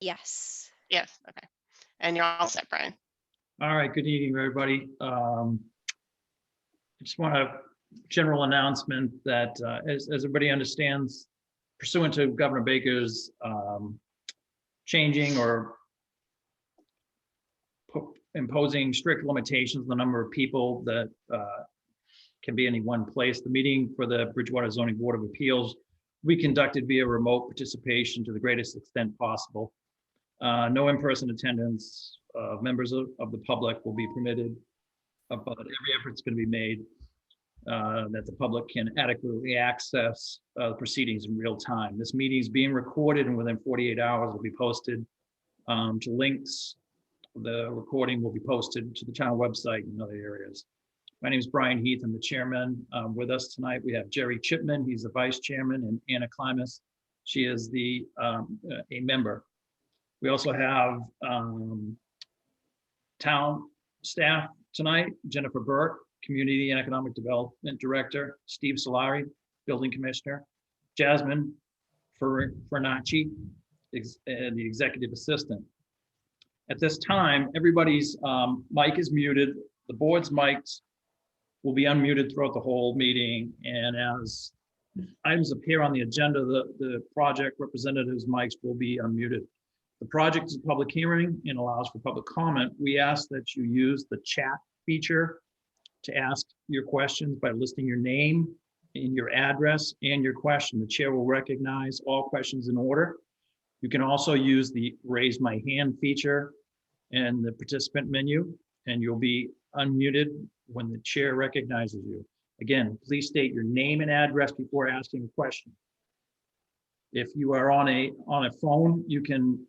Yes. Yes, okay. And you're all set, Brian. All right, good evening, everybody. I just want a general announcement that as everybody understands, pursuant to Governor Baker's changing or imposing strict limitations on the number of people that can be in any one place, the meeting for the Bridgewater Zoning Board of Appeals we conducted via remote participation to the greatest extent possible. No in-person attendance. Members of the public will be permitted, but every effort's going to be made that the public can adequately access proceedings in real time. This meeting is being recorded and within 48 hours will be posted to links. The recording will be posted to the town website and other areas. My name is Brian Heath. I'm the chairman. With us tonight, we have Jerry Chipman. He's the vice chairman, and Anna Klimas. She is a member. We also have town staff tonight: Jennifer Burke, Community and Economic Development Director; Steve Solari, Building Commissioner; Jasmine Fernacci, the Executive Assistant. At this time, everybody's mic is muted. The board's mics will be unmuted throughout the whole meeting. And as items appear on the agenda, the project representatives' mics will be unmuted. The project is a public hearing and allows for public comment. We ask that you use the chat feature to ask your questions by listing your name and your address and your question. The chair will recognize all questions in order. You can also use the raise my hand feature in the participant menu, and you'll be unmuted when the chair recognizes you. Again, please state your name and address before asking a question. If you are on a phone, you can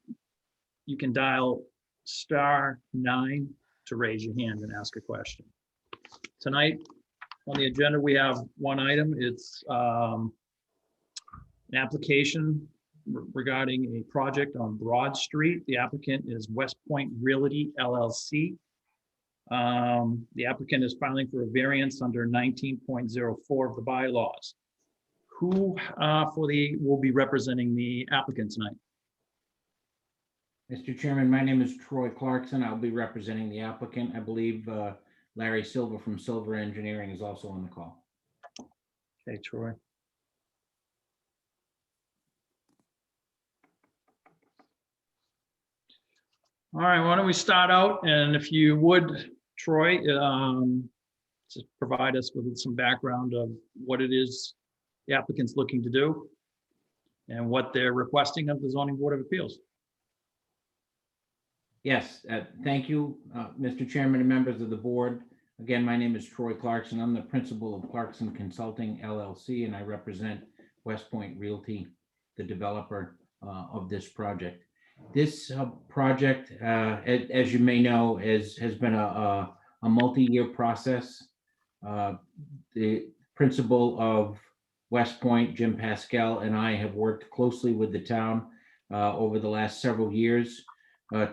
dial *9 to raise your hand and ask a question. Tonight on the agenda, we have one item. It's an application regarding a project on Broad Street. The applicant is West Point Realty LLC. The applicant is filing for a variance under 19.04 of the bylaws. Who will be representing the applicant tonight? Mr. Chairman, my name is Troy Clarkson. I'll be representing the applicant. I believe Larry Silva from Silver Engineering is also on the call. Okay, Troy. All right, why don't we start out? And if you would, Troy, just provide us with some background of what it is the applicant's looking to do and what they're requesting of the Zoning Board of Appeals. Yes, thank you, Mr. Chairman and members of the board. Again, my name is Troy Clarkson. I'm the principal of Clarkson Consulting LLC, and I represent West Point Realty, the developer of this project. This project, as you may know, has been a multi-year process. The principal of West Point, Jim Pascal, and I have worked closely with the town over the last several years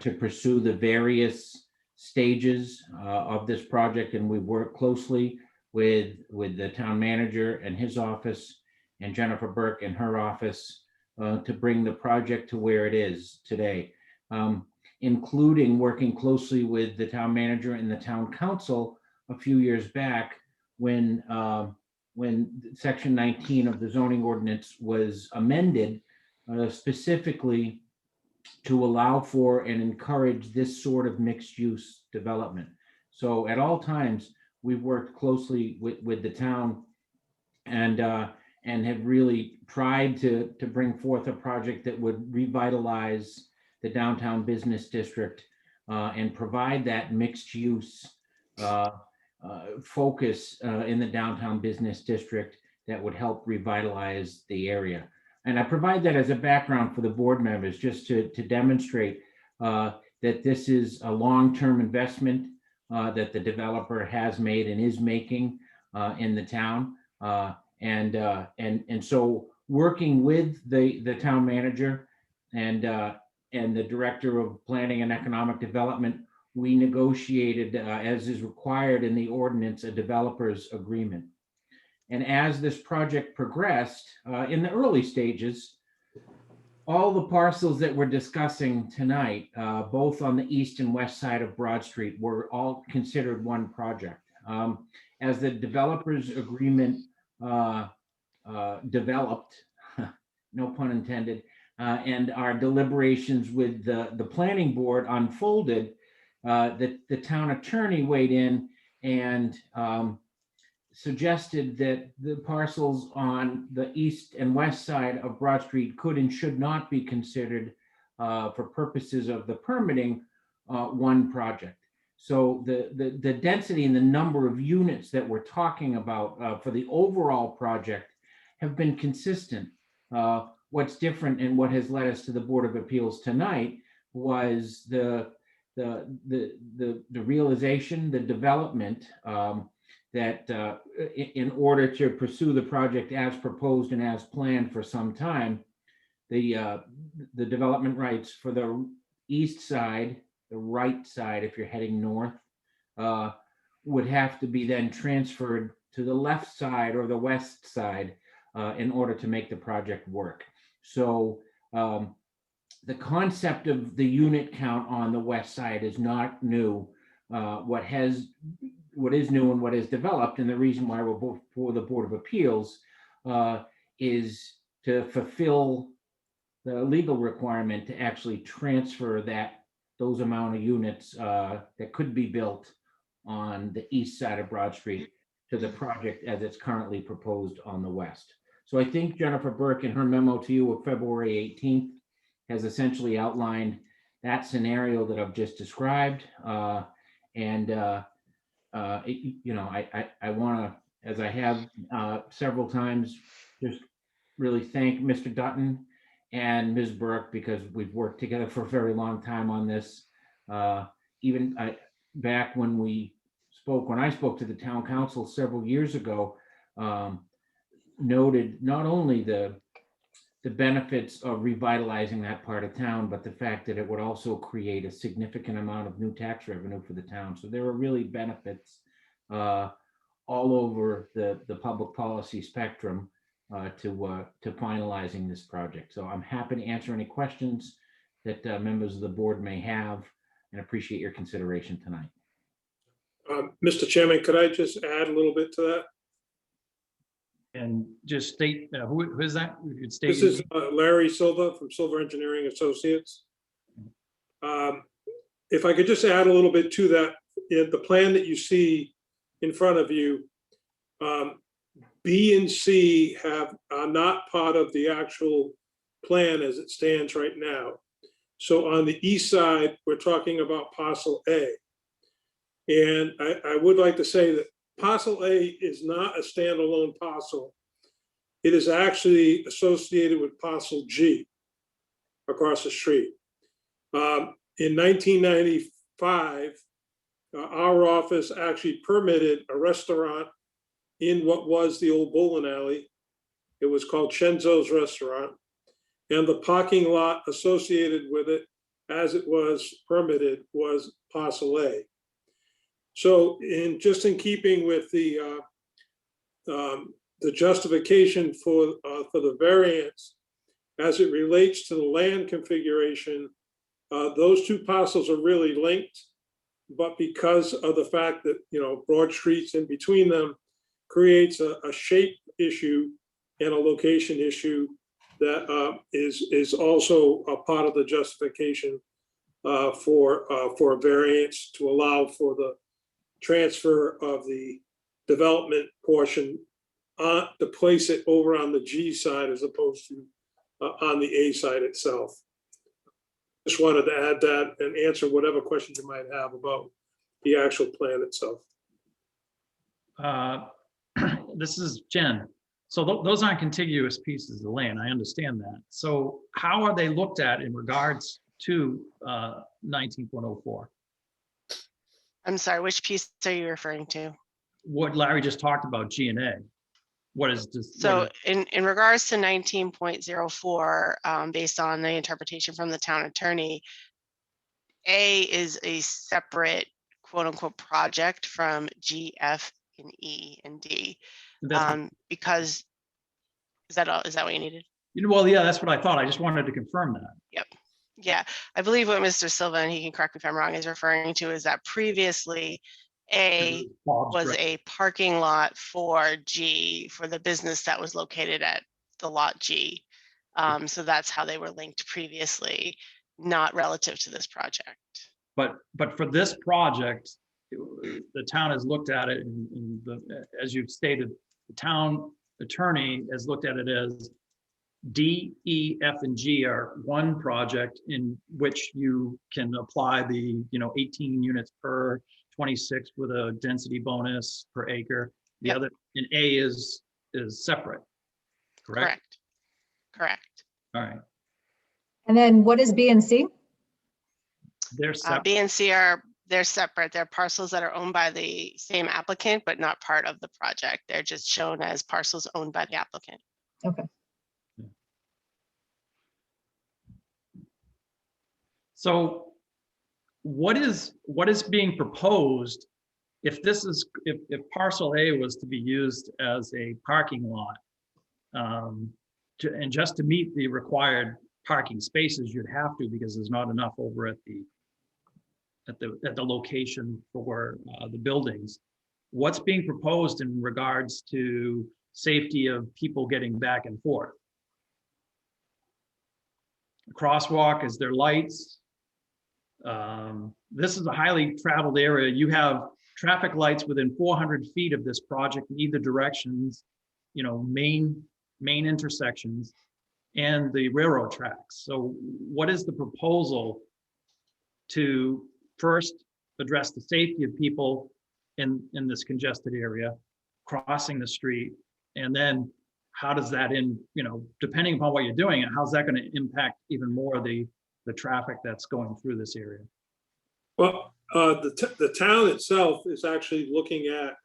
to pursue the various stages of this project, and we work closely with the town manager and his office and Jennifer Burke and her office to bring the project to where it is today, including working closely with the town manager and the town council a few years back when Section 19 of the zoning ordinance was amended specifically to allow for and encourage this sort of mixed use development. So at all times, we've worked closely with the town and have really tried to bring forth a project that would revitalize the downtown business district and provide that mixed use focus in the downtown business district that would help revitalize the area. And I provide that as a background for the board members, just to demonstrate that this is a long-term investment that the developer has made and is making in the town. And so working with the town manager and the director of planning and economic development, we negotiated, as is required in the ordinance, a developer's agreement. And as this project progressed in the early stages, all the parcels that we're discussing tonight, both on the east and west side of Broad Street, were all considered one project. As the developers agreement developed, no pun intended, and our deliberations with the planning board unfolded, the town attorney weighed in and suggested that the parcels on the east and west side of Broad Street could and should not be considered for purposes of the permitting one project. So the density and the number of units that we're talking about for the overall project have been consistent. What's different and what has led us to the Board of Appeals tonight was the realization, the development that in order to pursue the project as proposed and as planned for some time, the development rights for the east side, the right side, if you're heading north, would have to be then transferred to the left side or the west side in order to make the project work. So the concept of the unit count on the west side is not new. What is new and what is developed, and the reason why we're both for the Board of Appeals is to fulfill the legal requirement to actually transfer those amount of units that could be built on the east side of Broad Street to the project as it's currently proposed on the west. So I think Jennifer Burke in her memo to you of February 18th has essentially outlined that scenario that I've just described. I want to, as I have several times, just really thank Mr. Dutton and Ms. Burke, because we've worked together for a very long time on this. Even back when I spoke to the town council several years ago, noted not only the benefits of revitalizing that part of town, but the fact that it would also create a significant amount of new tax revenue for the town. So there are really benefits all over the public policy spectrum to finalizing this project. So I'm happy to answer any questions that members of the board may have, and appreciate your consideration tonight. Mr. Chairman, could I just add a little bit to that? And just state, who is that? You could state. This is Larry Silva from Silver Engineering Associates. If I could just add a little bit to that, in the plan that you see in front of you, B and C are not part of the actual plan as it stands right now. So on the east side, we're talking about parcel A. And I would like to say that parcel A is not a standalone parcel. It is actually associated with parcel G across the street. In 1995, our office actually permitted a restaurant in what was the old bowling alley. It was called Chenzo's Restaurant. And the parking lot associated with it, as it was permitted, was parcel A. So in keeping with the justification for the variance as it relates to the land configuration, those two parcels are really linked, but because of the fact that, Broad Street's in between them creates a shape issue and a location issue that is also a part of the justification for a variance to allow for the transfer of the development portion to place it over on the G side as opposed to on the A side itself. Just wanted to add that and answer whatever questions you might have about the actual plan itself. This is Jen. So those aren't contiguous pieces of land. I understand that. So how are they looked at in regards to 19.04? I'm sorry, which piece are you referring to? What Larry just talked about, G and A. What is this? So in regards to 19.04, based on the interpretation from the town attorney, A is a separate quote unquote project from G, F, and E and D. Because is that all? Is that what you needed? Well, yeah, that's what I thought. I just wanted to confirm that. Yeah, I believe what Mr. Silva, and he can correct me if I'm wrong, is referring to is that previously A Bob's was right. a parking lot for G, for the business that was located at the lot G. So that's how they were linked previously, not relative to this project. But for this project, the town has looked at it, and as you've stated, the town attorney has looked at it as D, E, F, and G are one project in which you can apply the 18 units per 26 with a density bonus per acre. The Yep. other, and A is separate. Correct. Correct. All right. And then what is B and C? They're separate. B and C they're separate. They're parcels that are owned by the same applicant, but not part of the project. They're just shown as parcels owned by the applicant. Okay. So what is being proposed if parcel A was to be used as a parking lot, and just to meet the required parking spaces, you'd have to, because there's not enough over at the location for the buildings. What's being proposed in regards to safety of people getting back and forth? Crosswalk, is there lights? This is a highly traveled area. You have traffic lights within 400 feet of this project in either directions, main intersections and the railroad tracks. So what is the proposal to first address the safety of people in this congested area, crossing the street, and then how does that depending upon what you're doing, how's that going to impact even more the traffic that's going through this area? Well, the town itself is actually looking at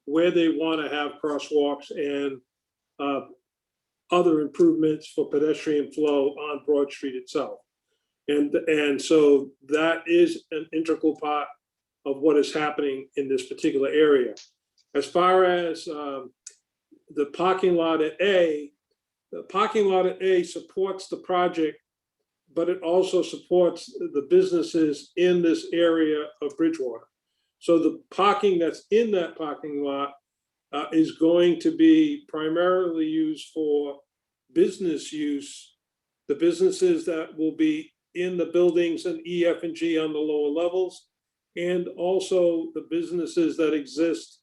where they want to have crosswalks and other improvements for pedestrian flow on Broad Street itself. And so that is an integral part of what is happening in this particular area. As far as the parking lot at A, the parking lot at A supports the project, but it also supports the businesses in this area of Bridgewater. So the parking that's in that parking lot is going to be primarily used for business use. The businesses that will be in the buildings in E, F, and G on the lower levels, and also the businesses that exist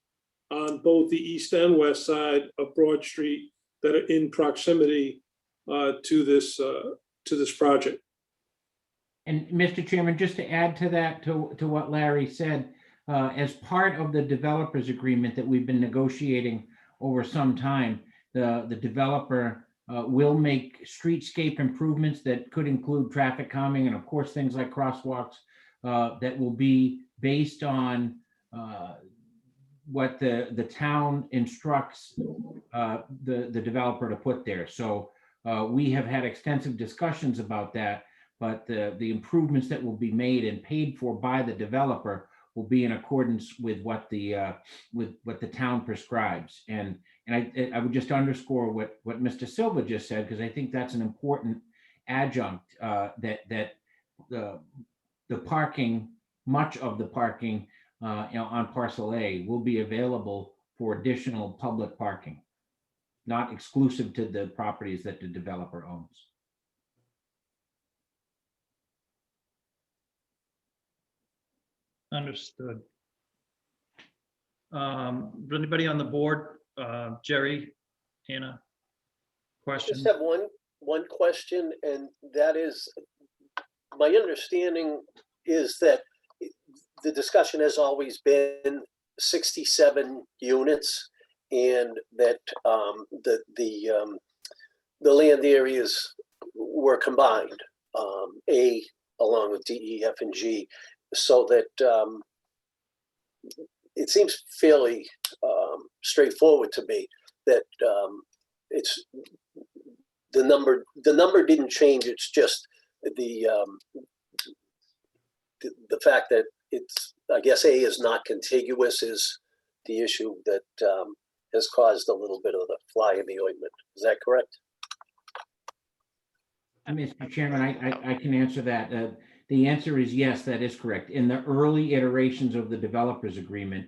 on both the east and west side of Broad Street that are in proximity to this project. And Mr. Chairman, just to add to that, to what Larry said, as part of the developers agreement that we've been negotiating over some time, the developer will make streetscape improvements that could include traffic calming and of course things like crosswalks that will be based on what the town instructs the developer to put there. So we have had extensive discussions about that, but the improvements that will be made and paid for by the developer will be in accordance with what the town prescribes. And I would just underscore what Mr. Silva just said, because I think that's an important adjunct, that the parking, much of the parking on parcel A will be available for additional public parking, not exclusive to the properties that the developer owns. Understood. Anybody on the board? Jerry, Anna, question? Just have one question, and that is, my understanding is that the discussion has always been 67 units, and that the land areas were combined, A along with D, E, F, and G, so that it seems fairly straightforward to me that it's the number didn't change. It's just the fact that it's, I guess A is not contiguous is the issue that has caused a little bit of the fly in the ointment. Is that correct? Mr. Chairman, I can answer that. The answer is yes, that is correct. In the early iterations of the developers agreement,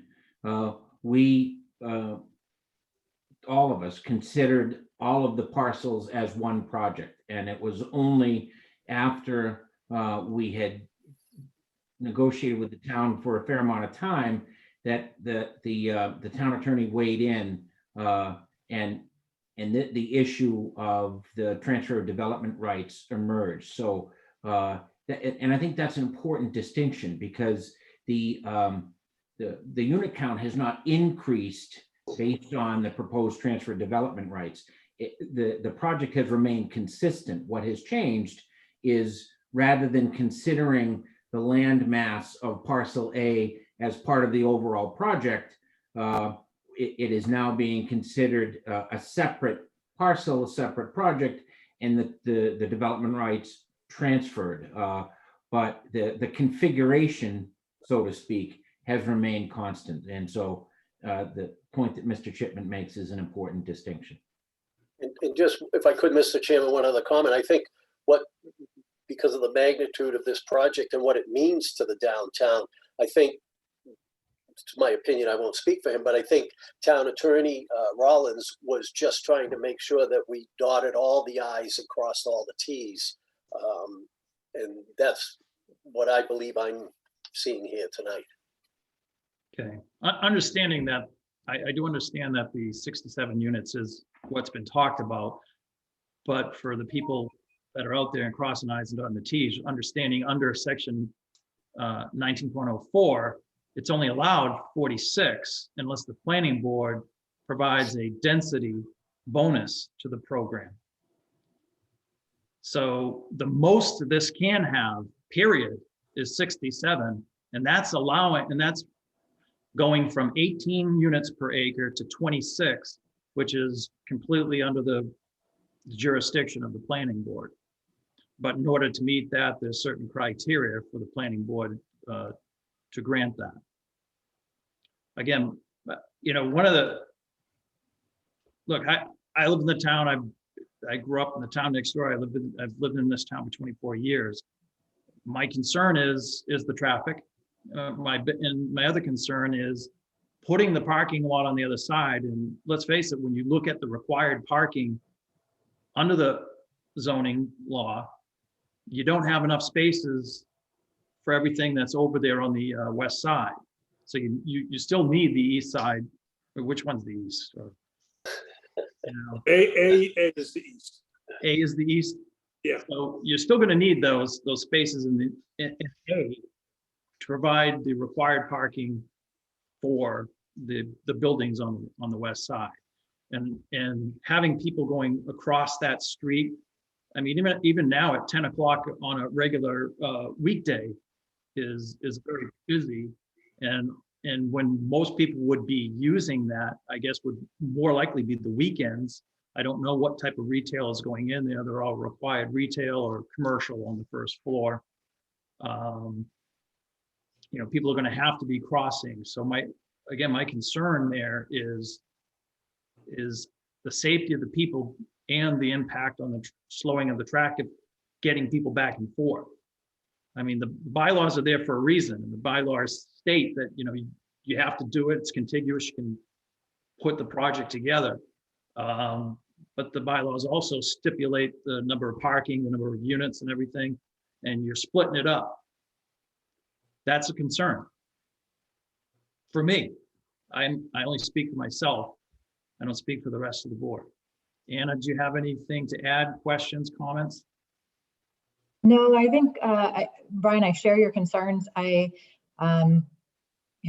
we, all of us considered all of the parcels as one project. And it was only after we had negotiated with the town for a fair amount of time that the town attorney weighed in and the issue of the transfer of development rights emerged. So, and I think that's an important distinction because the unit count has not increased based on the proposed transfer of development rights. The project has remained consistent. What has changed is rather than considering the land mass of parcel A as part of the overall project, it is now being considered a separate parcel, a separate project, and the development rights transferred. But the configuration, so to speak, has remained constant. And so the point that Mr. Chipman makes is an important distinction. And just, if I could, Mr. Chairman, one other comment. I think because of the magnitude of this project and what it means to the downtown, I think, to my opinion, I won't speak for him, but I think Town Attorney Rollins was just trying to make sure that we dotted all the I's and crossed all the T's. And that's what I believe I'm seeing here tonight. Okay, understanding that, I do understand that the 67 units is what's been talked about, but for the people that are out there and crossing I's and dotting the T's, understanding under section 19.04, it's only allowed 46 unless the planning board provides a density bonus to the program. So the most this can have, period, is 67, and that's allowing, and that's going from 18 units per acre to 26, which is completely under the jurisdiction of the planning board. But in order to meet that, there's certain criteria for the planning board to grant that. Again, you know, one of the, look, I live in the town, I grew up in the town next door. I've lived in this town for 24 years. My concern is the traffic. My other concern is putting the parking lot on the other side. And let's face it, when you look at the required parking under the zoning law, you don't have enough spaces for everything that's over there on the west side. So you still need the east side. Or which one's the east? Or, you know, A is the east. A is the east. Yeah. So you're still going to need those spaces in A to provide the required parking for the buildings on the west side, and having people going across that street. I mean, even now at 10 o'clock on a regular weekday is very busy, and when most people would be using that, I guess would more likely be the weekends. I don't know what type of retail is going in there. They're all required retail or commercial on the first floor. You know, people are going to have to be crossing. So my concern there is the safety of the people and the impact on the slowing of the traffic, getting people back and forth. I mean, the bylaws are there for a reason, and the bylaws state that, you know, you have to do it. It's contiguous. You can put the project together. But the bylaws also stipulate the number of parking, the number of units and everything, and you're splitting it up. That's a concern for me. I only speak for myself. I don't speak for the rest of the board. Anna, do you have anything to add? Questions, comments? No, I think, Brian, I share your concerns. You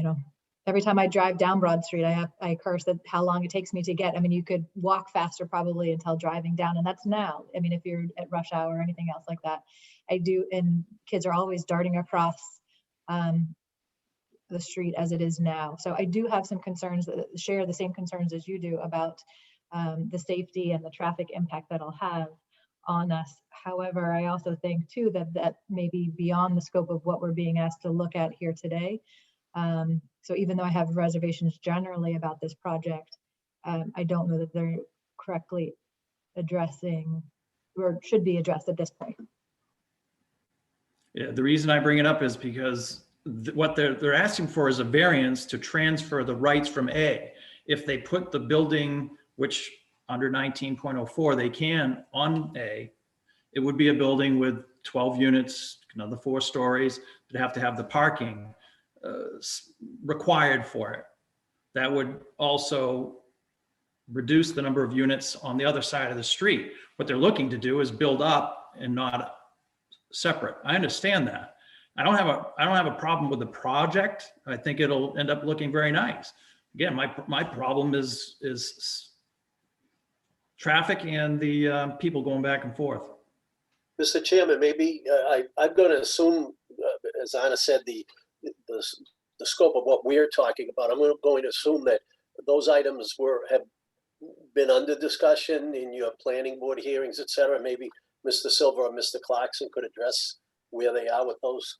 know, every time I drive down Broad Street, I curse at how long it takes me to get. I mean, you could walk faster probably until driving down, and that's now. I mean, if you're at rush hour or anything else like that, I do. And kids are always darting across the street as it is now. So I do have some concerns that share the same concerns as you do about the safety and the traffic impact that it'll have on us. However, I also think too that may be beyond the scope of what we're being asked to look at here today. So even though I have reservations generally about this project, I don't know that they're correctly addressing or should be addressed at this point. Yeah, the reason I bring it up is because what they're asking for is a variance to transfer the rights from A. If they put the building, which under 19.04 they can on A, it would be a building with 12 units, another 4 stories. They'd have to have the parking required for it. That would also reduce the number of units on the other side of the street. What they're looking to do is build up and not separate. I understand that. I don't have a problem with the project. I think it'll end up looking very nice. Again, my problem is traffic and the people going back and forth. Mr. Chairman, maybe I'm going to assume, as Anna said, the scope of what we're talking about. I'm going to assume that those items have been under discussion in your planning board hearings, et cetera. Maybe Mr. Silver or Mr. Clarkson could address where they are with those.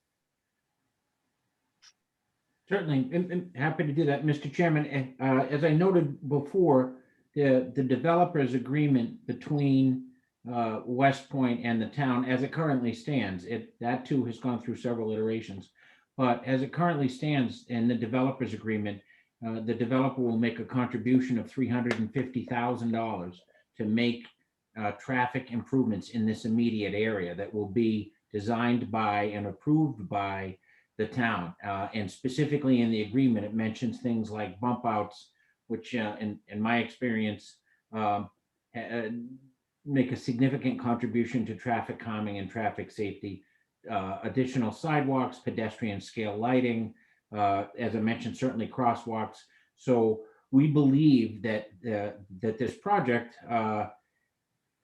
Certainly, and happy to do that, Mr. Chairman. As I noted before, the developer's agreement between West Point and the town, as it currently stands, that too has gone through several iterations. But as it currently stands in the developer's agreement, the developer will make a contribution of $350,000 to make traffic improvements in this immediate area that will be designed by and approved by the town. And specifically in the agreement, it mentions things like bump outs, which in my experience make a significant contribution to traffic calming and traffic safety, additional sidewalks, pedestrian scale lighting, as I mentioned, certainly crosswalks. So we believe that that this project,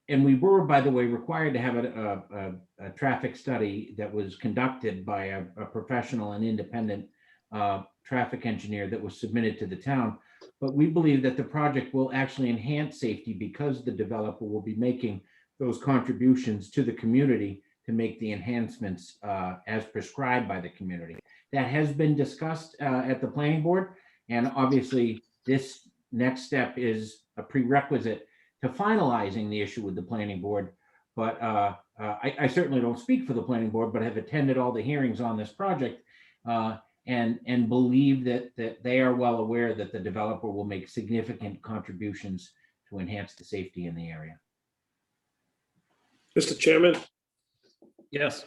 and we were, by the way, required to have a traffic study that was conducted by a professional and independent traffic engineer that was submitted to the town. But we believe that the project will actually enhance safety because the developer will be making those contributions to the community to make the enhancements as prescribed by the community. That has been discussed at the planning board. And obviously this next step is a prerequisite to finalizing the issue with the planning board. But I certainly don't speak for the planning board, but have attended all the hearings on this project and believe that they are well aware that the developer will make significant contributions to enhance the safety in the area. Mr. Chairman, Yes.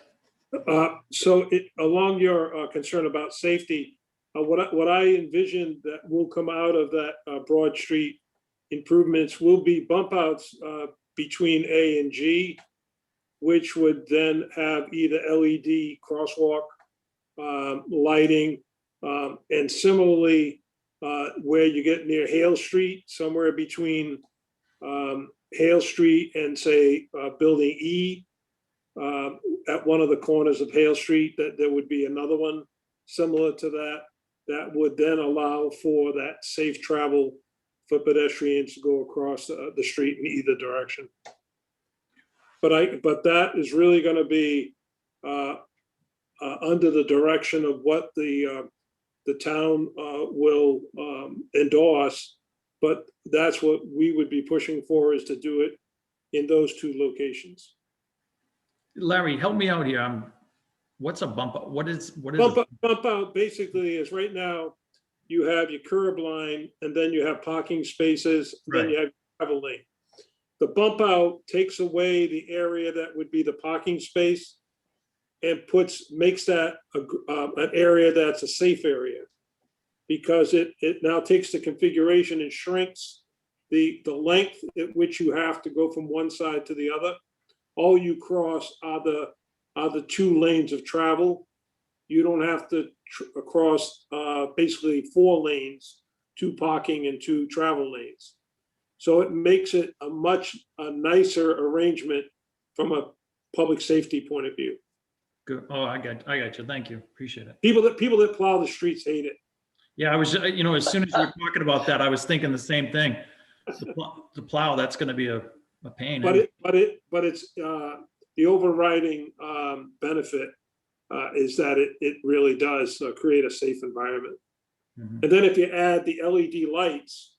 so along your concern about safety, what I envision that will come out of that Broad Street improvements will be bump outs between A and G, which would then have either LED crosswalk lighting, and similarly where you get near Hale Street, somewhere between Hale Street and say Building E, at one of the corners of Hale Street, that there would be another one similar to that would then allow for that safe travel for pedestrians to go across the street in either direction. But that is really going to be under the direction of what the town will endorse. But that's what we would be pushing for, is to do it in those 2 locations. Larry, help me out here. What's a bump out? What is Bump out basically is, right now you have your curb line and then you have parking spaces, then you have travel lane. The bump out takes away the area that would be the parking space and makes that an area that's a safe area, because it now takes the configuration and shrinks the length at which you have to go from one side to the other. All you cross are the 2 lanes of travel. You don't have to cross basically 4 lanes, 2 parking and 2 travel lanes. So it makes it a much nicer arrangement from a public safety point of view. good? Oh, I got you. Thank you. Appreciate it. People that plow the streets hate it. Yeah, I was, as soon as you were talking about that, I was thinking the same thing. The plow, that's going to be a pain. But it's the overriding benefit is that it really does create a safe environment. Mhm. And then if you add the LED lights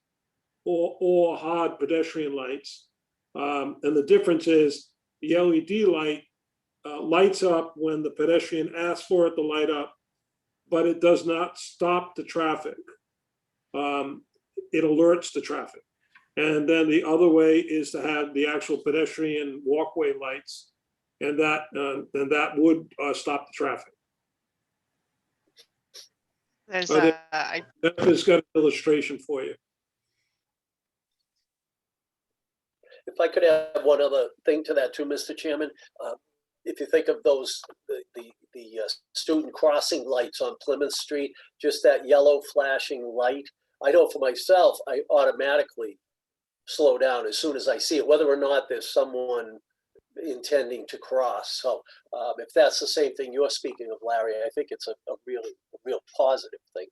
or hard pedestrian lights, and the difference is the LED light lights up when the pedestrian asks for it to light up, but it does not stop the traffic. It alerts the traffic. And then the other way is to have the actual pedestrian walkway lights, and that would stop the traffic. There's But a, That has got an illustration for you. If I could add one other thing to that too, Mr. Chairman, if you think of those, the student crossing lights on Plymouth Street, just that yellow flashing light, I know for myself, I automatically slow down as soon as I see it, whether or not there's someone intending to cross. So if that's the same thing you're speaking of, Larry, I think it's a real positive thing,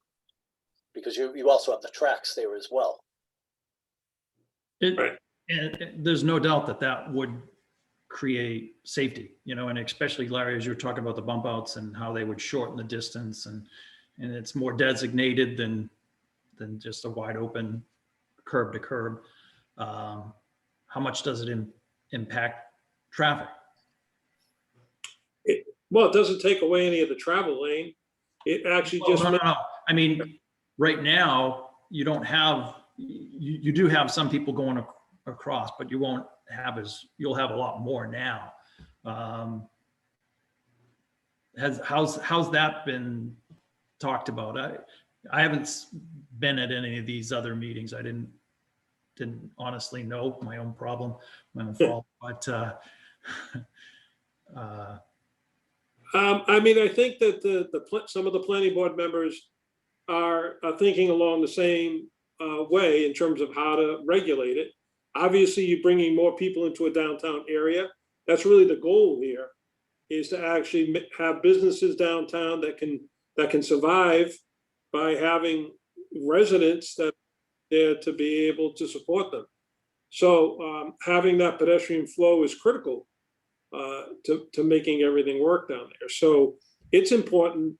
because you also have the tracks there as well. Right. And there's no doubt that that would create safety, and especially, Larry, as you were talking about the bump outs and how they would shorten the distance, and it's more designated than just a wide open curb to curb. How much does it impact traffic? Well, it doesn't take away any of the travel lane. It actually just. No. I mean, right now, you don't have, you do have some people going across, but you won't have you'll have a lot more now. How's that been talked about? I haven't been at any of these other meetings. I didn't honestly know, my own problem, my own fault, but I mean, I think that some of the planning board members are thinking along the same way in terms of how to regulate it. Obviously, you're bringing more people into a downtown area. That's really the goal here, is to actually have businesses downtown that can survive by having residents that are there to be able to support them. So having that pedestrian flow is critical to making everything work down there. So it's important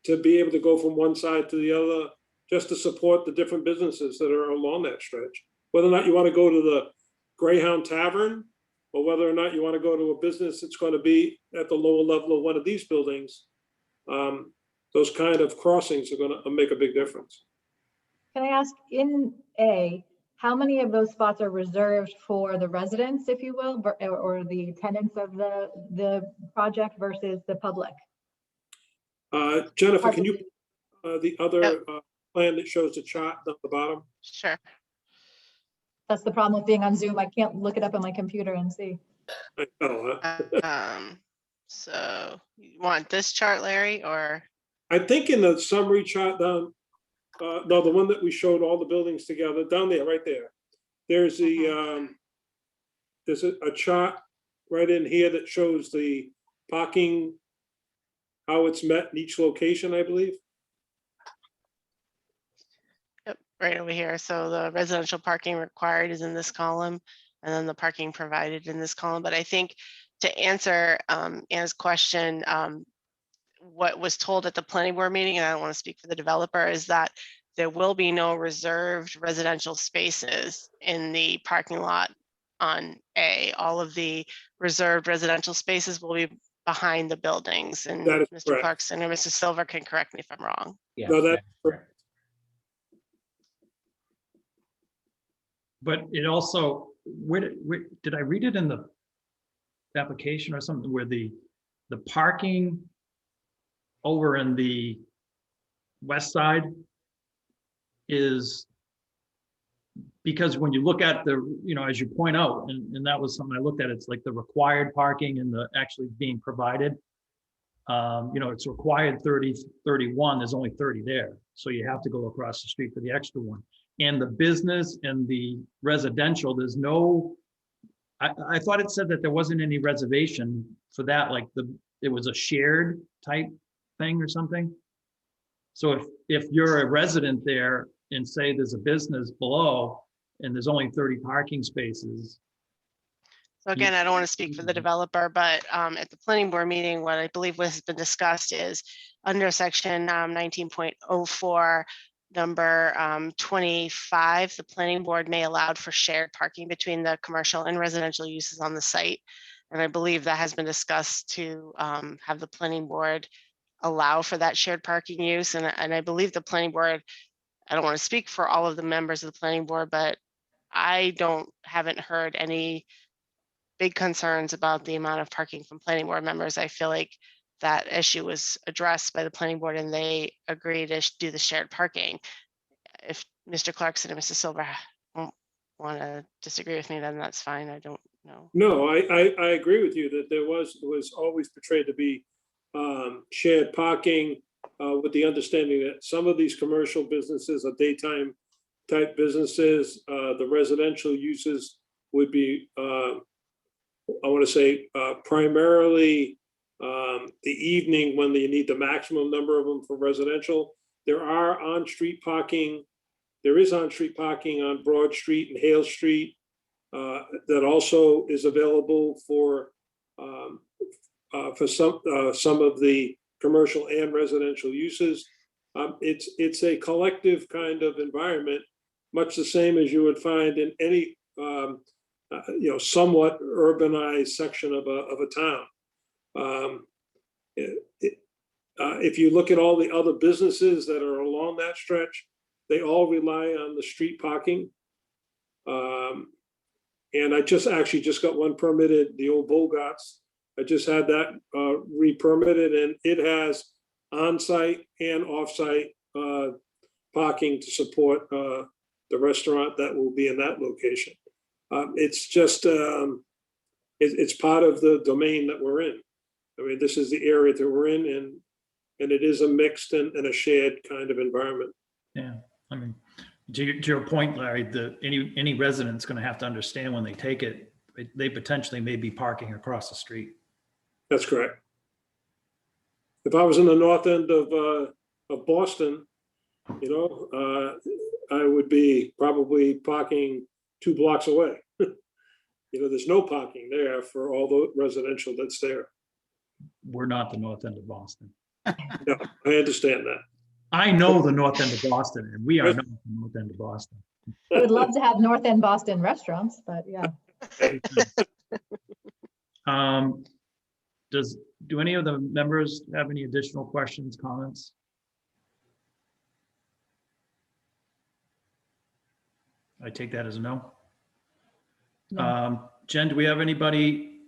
to be able to go from one side to the other, just to support the different businesses that are along that stretch. Whether or not you want to go to the Greyhound Tavern, or whether or not you want to go to a business that's going to be at the lower level of one of these buildings, those kind of crossings are going to make a big difference. Can I ask, in A, how many of those spots are reserved for the residents, if you will, or the tenants of the project versus the public? Jennifer, can you the other plan that shows the chart at the bottom? sure. That's the problem with being on Zoom. I can't look it up on my computer and see. So you want this chart, Larry, or? I think in the summary chart down, no, the one that we showed all the buildings together, down there, right there. There's there's a chart right in here that shows the parking, how it's met in each location, I believe. Yep, right over here. So the residential parking required is in this column, and then the parking provided in this column. But I think to answer Anna's question, what was told at the planning board meeting, and I don't want to speak for the developer, is that there will be no reserved residential spaces in the parking lot on A. All of the reserved residential spaces will be behind the buildings. And That is Mr. correct. Clarkson or Mr. Silver can correct me if I'm wrong. Yes, No, that's correct. But it also, where did I read it in the application or something, where the parking over in the west side is, because when you look at the, as you point out, and that was something I looked at, it's like the required parking and the actually being provided. It's required 30, 31, there's only 30 there. So you have to go across the street for the extra one. And the business and the residential, there's no, I thought it said that there wasn't any reservation for that, like it was a shared type thing or something. So if you're a resident there and say there's a business below and there's only 30 parking spaces. So again, I don't want to speak for the developer, but at the planning board meeting, what I believe has been discussed is under section 19.04, number 25, the planning board may allow for shared parking between the commercial and residential uses on the site. And I believe that has been discussed to have the planning board allow for that shared parking use. And I believe the planning board, I don't want to speak for all of the members of the planning board, but I haven't heard any big concerns about the amount of parking from planning board members. I feel like that issue was addressed by the planning board and they agreed to do the shared parking. If Mr. Clarkson and Mr. Silver want to disagree with me, then that's fine. I don't know. No, I agree with you that it was always portrayed to be shared parking with the understanding that some of these commercial businesses are daytime type businesses. The residential uses would be, I want to say, primarily the evening when you need the maximum number of them for residential. There is on-street parking on Broad Street and Hale Street that also is available for some of the commercial and residential uses. It's a collective kind of environment, much the same as you would find in any somewhat urbanized section of a town. If you look at all the other businesses that are along that stretch, they all rely on the street parking. And I just got one permitted, the old Bogarts. I just had that re-permitted, and it has on-site and off-site parking to support the restaurant that will be in that location. It's just, it's part of the domain that we're in. I mean, this is the area that we're in, and it is a mixed and a shared kind of environment. Yeah, I mean, to your point, Larry, any resident's going to have to understand when they take it, they potentially may be parking across the street. That's correct. If I was in the north end of Boston, I would be probably parking 2 blocks away. There's no parking there for all the residential that's there. We're not the north end of Boston. No, I understand that. I know the north end of Boston, and we are not the north end of Boston. I would love to have North End Boston restaurants, but yeah. Do any of the members have any additional questions, comments? I take that as a no. No. Jen, do we have anybody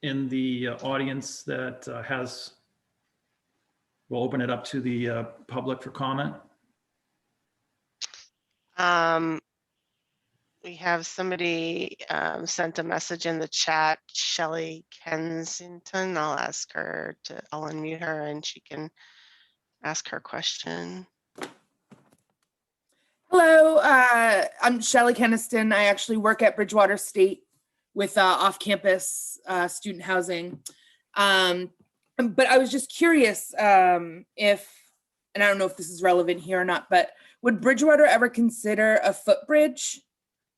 in the audience that we'll open it up to the public for comment? We have somebody sent a message in the chat, Shelley Kensington. I'll unmute her and she can ask her question. Hello, I'm Shelley Keniston. I actually work at Bridgewater State with off-campus student housing. But I was just curious if, and I don't know if this is relevant here or not, but would Bridgewater ever consider a footbridge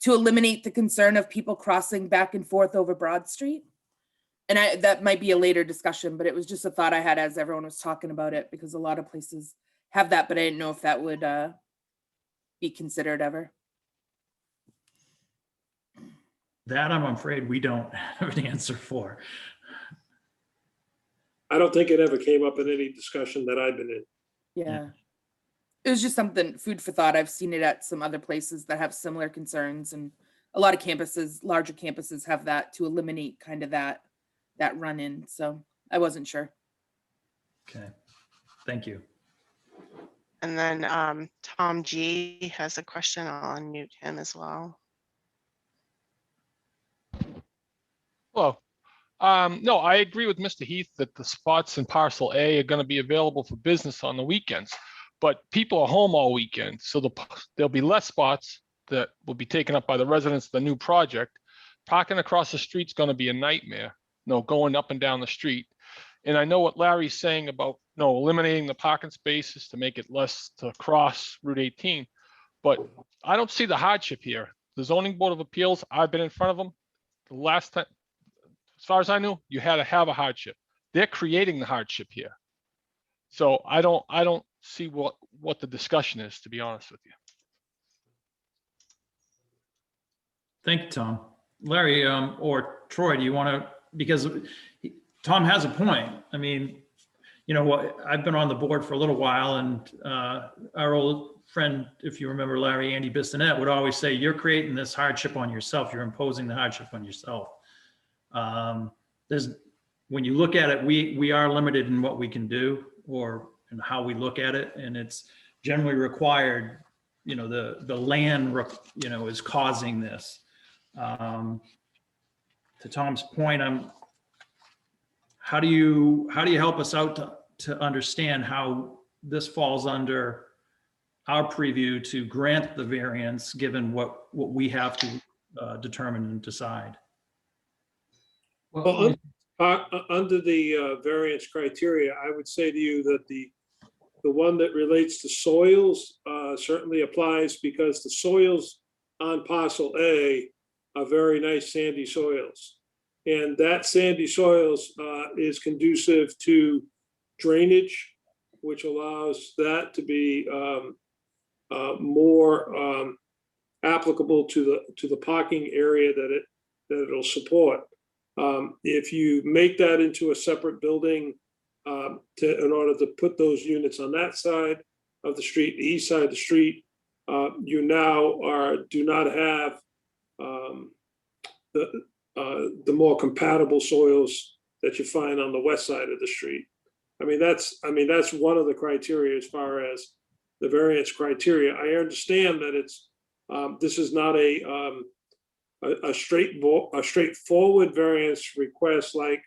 to eliminate the concern of people crossing back and forth over Broad Street? And that might be a later discussion, but it was just a thought I had as everyone was talking about it, because a lot of places have that, but I didn't know if that would be considered ever. That I'm afraid we don't have an answer for. I don't think it ever came up in any discussion that I've been in. Yeah. It was just something, food for thought. I've seen it at some other places that have similar concerns, and a lot of campuses, larger campuses, have that to eliminate kind of that run-in. So I wasn't sure. Okay, thank you. And then Tom G has a question. I'll unmute him as well. Hello. No, I agree with Mr. Heath that the spots in parcel A are going to be available for business on the weekends, but people are home all weekend. So there'll be less spots that will be taken up by the residents of the new project. Parking across the street is going to be a nightmare, going up and down the street. And I know what Larry's saying about eliminating the parking spaces to make it less to cross Route 18, but I don't see the hardship here. The Zoning Board of Appeals, I've been in front of them. The last time, as far as I knew, you had to have a hardship. They're creating the hardship here. So I don't see what the discussion is, to be honest with you. Thank you, Tom. Larry or Troy, do you want to because Tom has a point. I mean, you know what, I've been on the board for a little while, and our old friend, if you remember Larry, Andy Bissonette, would always say, you're creating this hardship on yourself. You're imposing the hardship on yourself. When you look at it, we are limited in what we can do or in how we look at it. And it's generally required, you know, the land, you know, is causing this. To Tom's point, how do you help us out to understand how this falls under our preview to grant the variance, given what we have to determine and decide? Well, under the variance criteria, I would say to you that the one that relates to soils certainly applies, because the soils on parcel A are very nice sandy soils. And that sandy soils is conducive to drainage, which allows that to be more applicable to the parking area that it'll support. If you make that into a separate building in order to put those units on that side of the street, the east side of the street, you now do not have the more compatible soils that you find on the west side of the street. I mean, that's one of the criteria as far as the variance criteria. I understand that this is not a straightforward variance request like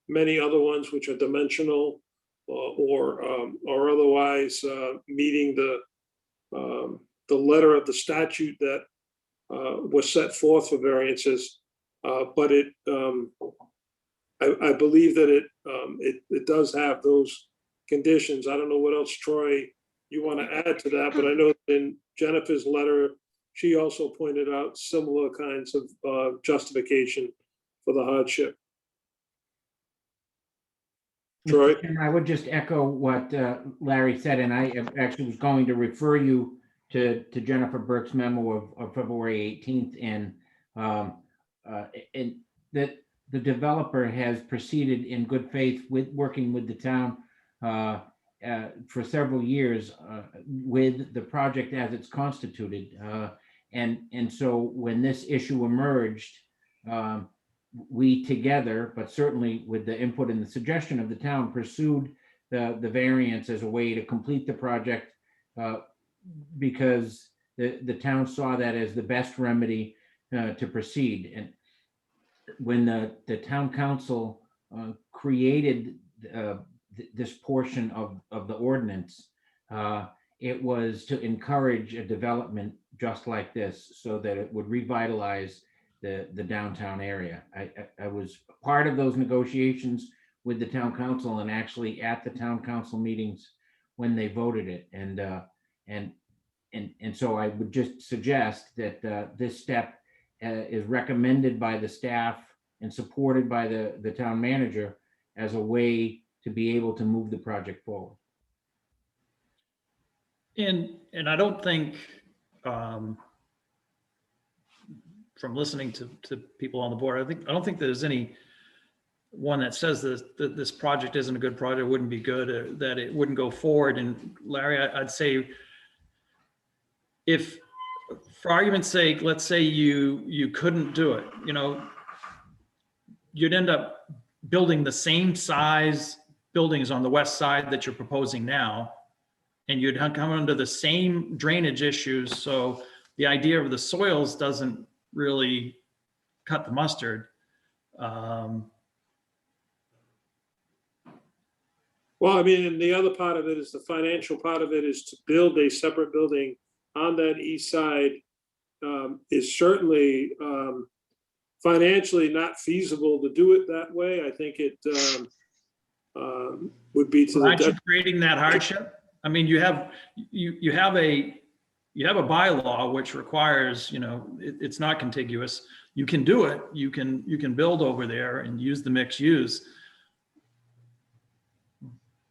many other ones, which are dimensional or otherwise meeting the letter of the statute that was set forth for variances. But I believe that it does have those conditions. I don't know what else, Troy, you want to add to that, but I know in Jennifer's letter, she also pointed out similar kinds of justification for the hardship. Troy? I would just echo what Larry said, and I actually was going to refer you to Jennifer Burke's memo of February 18th, and that the developer has proceeded in good faith with working with the town for several years with the project as it's constituted. And so when this issue emerged, we together, but certainly with the input and the suggestion of the town, pursued the variance as a way to complete the project because the town saw that as the best remedy to proceed. And when the town council created this portion of the ordinance, it was to encourage a development just like this so that it would revitalize the downtown area. I was part of those negotiations with the town council and actually at the town council meetings when they voted it. And so I would just suggest that this step is recommended by the staff and supported by the town manager as a way to be able to move the project forward. And I don't think, from listening to people on the board, I don't think there's any one that says that this project isn't a good project, wouldn't be good, or that it wouldn't go forward. And Larry, I'd say, if, for argument's sake, let's say you couldn't do it, you know, you'd end up building the same size buildings on the west side that you're proposing now, and you'd come under the same drainage issues. So the idea of the soils doesn't really cut the mustard. Well, I mean, and the other part of it is the financial part of it is to build a separate building on that east side is certainly financially not feasible to do it that way. I think it would be to Aren't you creating that hardship? I mean, you have a bylaw which requires, you know, it's not contiguous. You can do it. You can build over there and use the mixed use.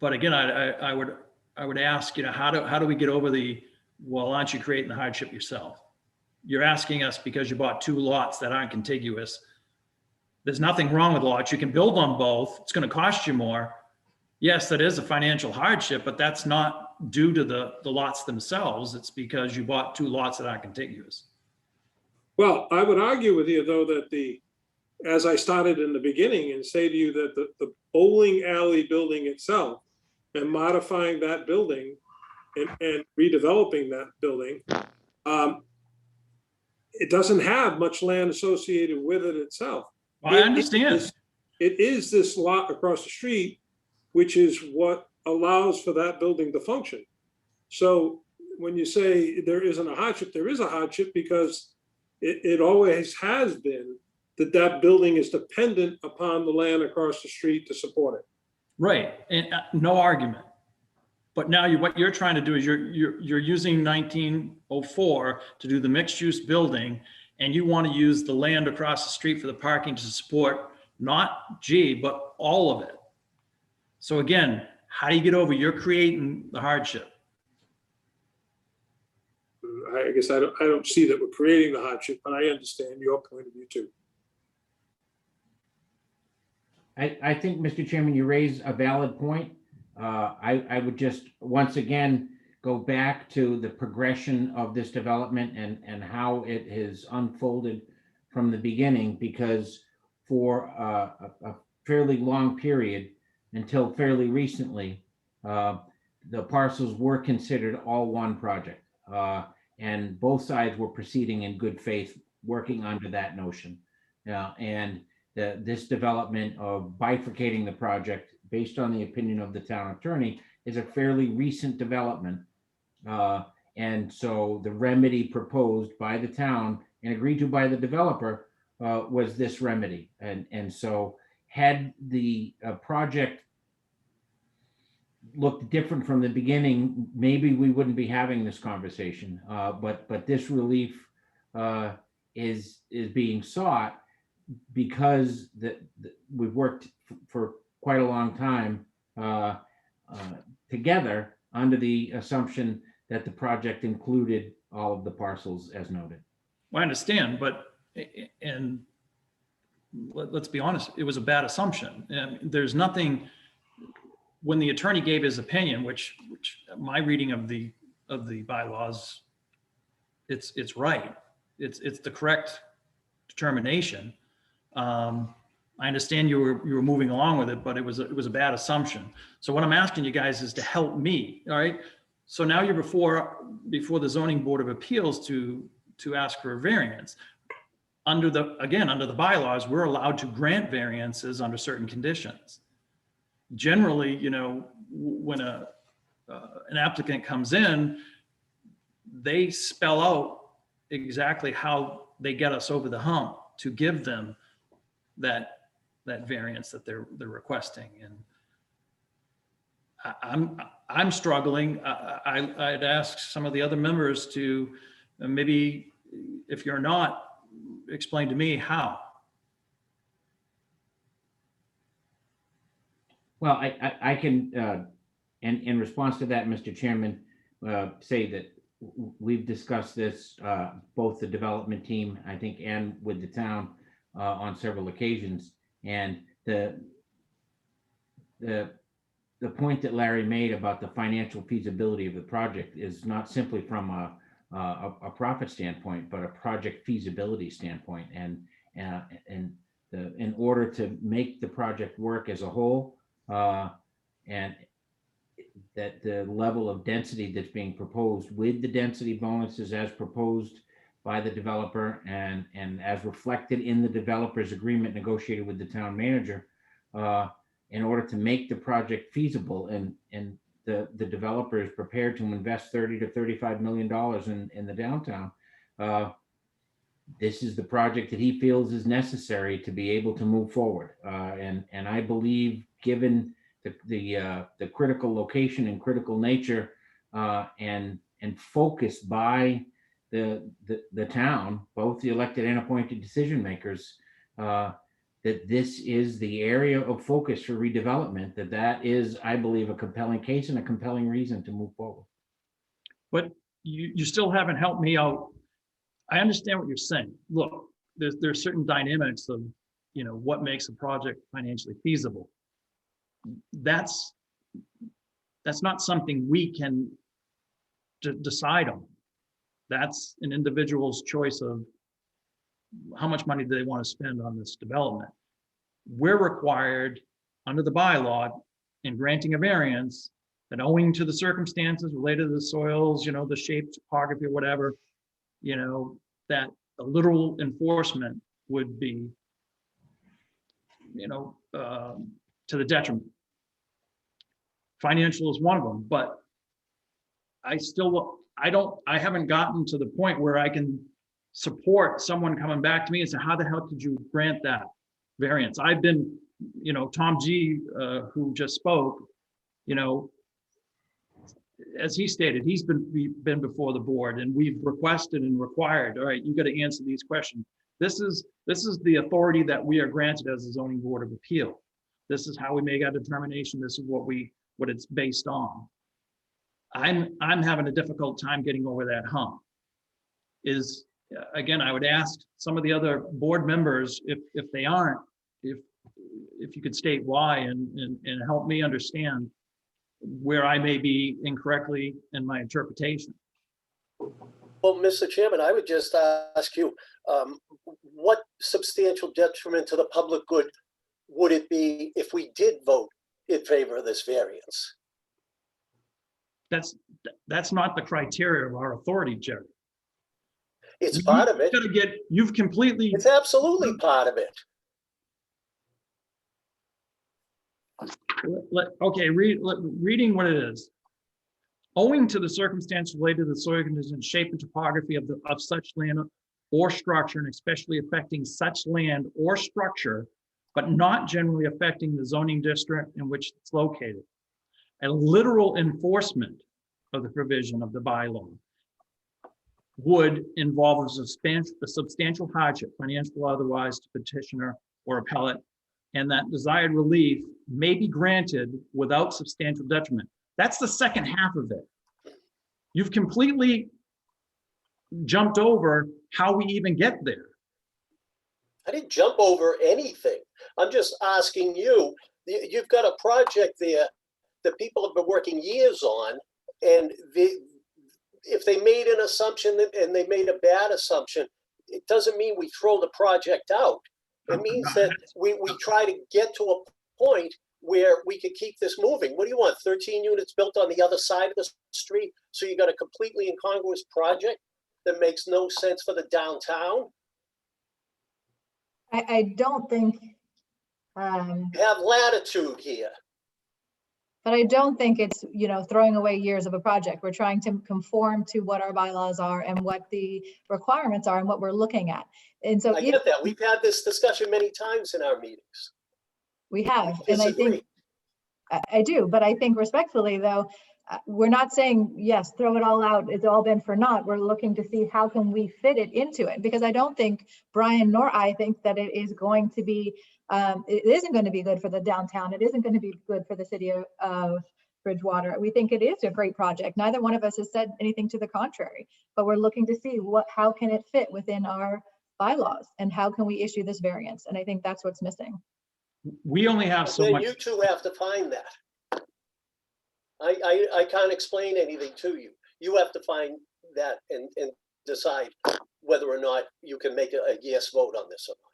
But again, I would ask, you know, how do we get over well, aren't you creating the hardship yourself? You're asking us because you bought two lots that aren't contiguous. There's nothing wrong with lots. You can build on both. It's going to cost you more. Yes, that is a financial hardship, but that's not due to the lots themselves. It's because you bought two lots that aren't contiguous. Well, I would argue with you, though, that as I started in the beginning, and say to you that the bowling alley building itself and modifying that building and redeveloping that building, it doesn't have much land associated with it itself. Well, I understand. It is this lot across the street, which is what allows for that building to function. So when you say there isn't a hardship, there is a hardship because it always has been that building is dependent upon the land across the street to support it. Right, and no argument. But now what you're trying to do is you're using 1904 to do the mixed use building, and you want to use the land across the street for the parking to support not G, but all of it. So again, how do you get over? You're creating the hardship. I guess I don't see that we're creating the hardship, but I understand your point of view too. I think, Mr. Chairman, you raise a valid point. I would just once again go back to the progression of this development and how it has unfolded from the beginning, because for a fairly long period until fairly recently, the parcels were considered all one project, and both sides were proceeding in good faith, working under that notion. And this development of bifurcating the project based on the opinion of the town attorney is a fairly recent development. And so the remedy proposed by the town and agreed to by the developer was this remedy. And so had the project looked different from the beginning, maybe we wouldn't be having this conversation. But this relief is being sought because we've worked for quite a long time together under the assumption that the project included all of the parcels as noted. Well, I understand, but and let's be honest, it was a bad assumption. And there's nothing, when the attorney gave his opinion, which my reading of the bylaws, it's right. It's the correct determination. I understand you were moving along with it, but it was a bad assumption. So what I'm asking you guys is to help me. All right. So now you're before the Zoning Board of Appeals to ask for a variance. Under the bylaws, we're allowed to grant variances under certain conditions. Generally, when an applicant comes in, they spell out exactly how they get us over the hump to give them that variance that they're requesting. And I'm struggling. I'd ask some of the other members to maybe, if you're not, explain to me how. Well, I can, in response to that, Mr. Chairman, say that we've discussed this, both the development team, I think, and with the town on several occasions. And the point that Larry made about the financial feasibility of the project is not simply from a profit standpoint, but a project feasibility standpoint. And in order to make the project work as a whole, and that the level of density that's being proposed with the density bonuses as proposed by the developer and as reflected in the developer's agreement negotiated with the town manager, in order to make the project feasible, and the developer is prepared to invest $30 to $35 million in the downtown. This is the project that he feels is necessary to be able to move forward. And I believe, given the critical location and critical nature and focus by the town, both the elected and appointed decision makers, that this is the area of focus for redevelopment, that is, I believe, a compelling case and a compelling reason to move forward. But you still haven't helped me out. I understand what you're saying. Look, there's certain dynamics of what makes a project financially feasible. That's not something we can decide on. That's an individual's choice of how much money do they want to spend on this development. We're required under the bylaw in granting a variance that owing to the circumstances related to the soils, the shape, topography, or whatever, that a literal enforcement would be, to the detriment. Financial is one of them, but I haven't gotten to the point where I can support someone coming back to me and say, how the hell did you grant that variance? I've been, Tom G, who just spoke, as he stated, he's been before the board, and we've requested and required, all right, you got to answer these questions. This is the authority that we are granted as a zoning board of appeal. This is how we make our determination. This is what it's based on. I'm having a difficult time getting over that hump. Again, I would ask some of the other board members if they aren't, if you could state why and help me understand where I may be incorrectly in my interpretation. Well, Mr. Chairman, I would just ask you, what substantial detriment to the public good would it be if we did vote in favor of this variance? That's not the criteria of our authority, Jerry. It's part of it. You've completely. It's absolutely part of it. Okay, reading what it is. Owing to the circumstances related to the soil conditions, shape, and topography of such land or structure, and especially affecting such land or structure, but not generally affecting the zoning district in which it's located. A literal enforcement of the provision of the bylaw would involve a substantial hardship, financial or otherwise, to petitioner or appellate, and that desired relief may be granted without substantial detriment. That's the second half of it. You've completely jumped over how we even get there. I didn't jump over anything. I'm just asking you, you've got a project there that people have been working years on, and if they made an assumption and they made a bad assumption, it doesn't mean we throw the project out. It means that we try to get to a point where we could keep this moving. What do you want? 13 units built on the other side of the street, so you got a completely incongruous project that makes no sense for the downtown? I don't think, Have latitude here. but I don't think it's, throwing away years of a project. We're trying to conform to what our bylaws are and what the requirements are and what we're looking at. And so I get that. We've had this discussion many times in our meetings. we have, We and I disagree. think, I do, but I think respectfully though, we're not saying, yes, throw it all out, it's all been for naught. We're looking to see how can we fit it into it, because I don't think Brian nor I think that it is going to be, it isn't going to be good for the downtown. It isn't going to be good for the city of Bridgewater. We think it is a great project. Neither one of us has said anything to the contrary, but we're looking to see how can it fit within our bylaws and how can we issue this variance? And I think that's what's missing. We only have so Then much. you two have to find that. I can't explain anything to you. You have to find that and decide whether or not you can make a yes vote on this or not.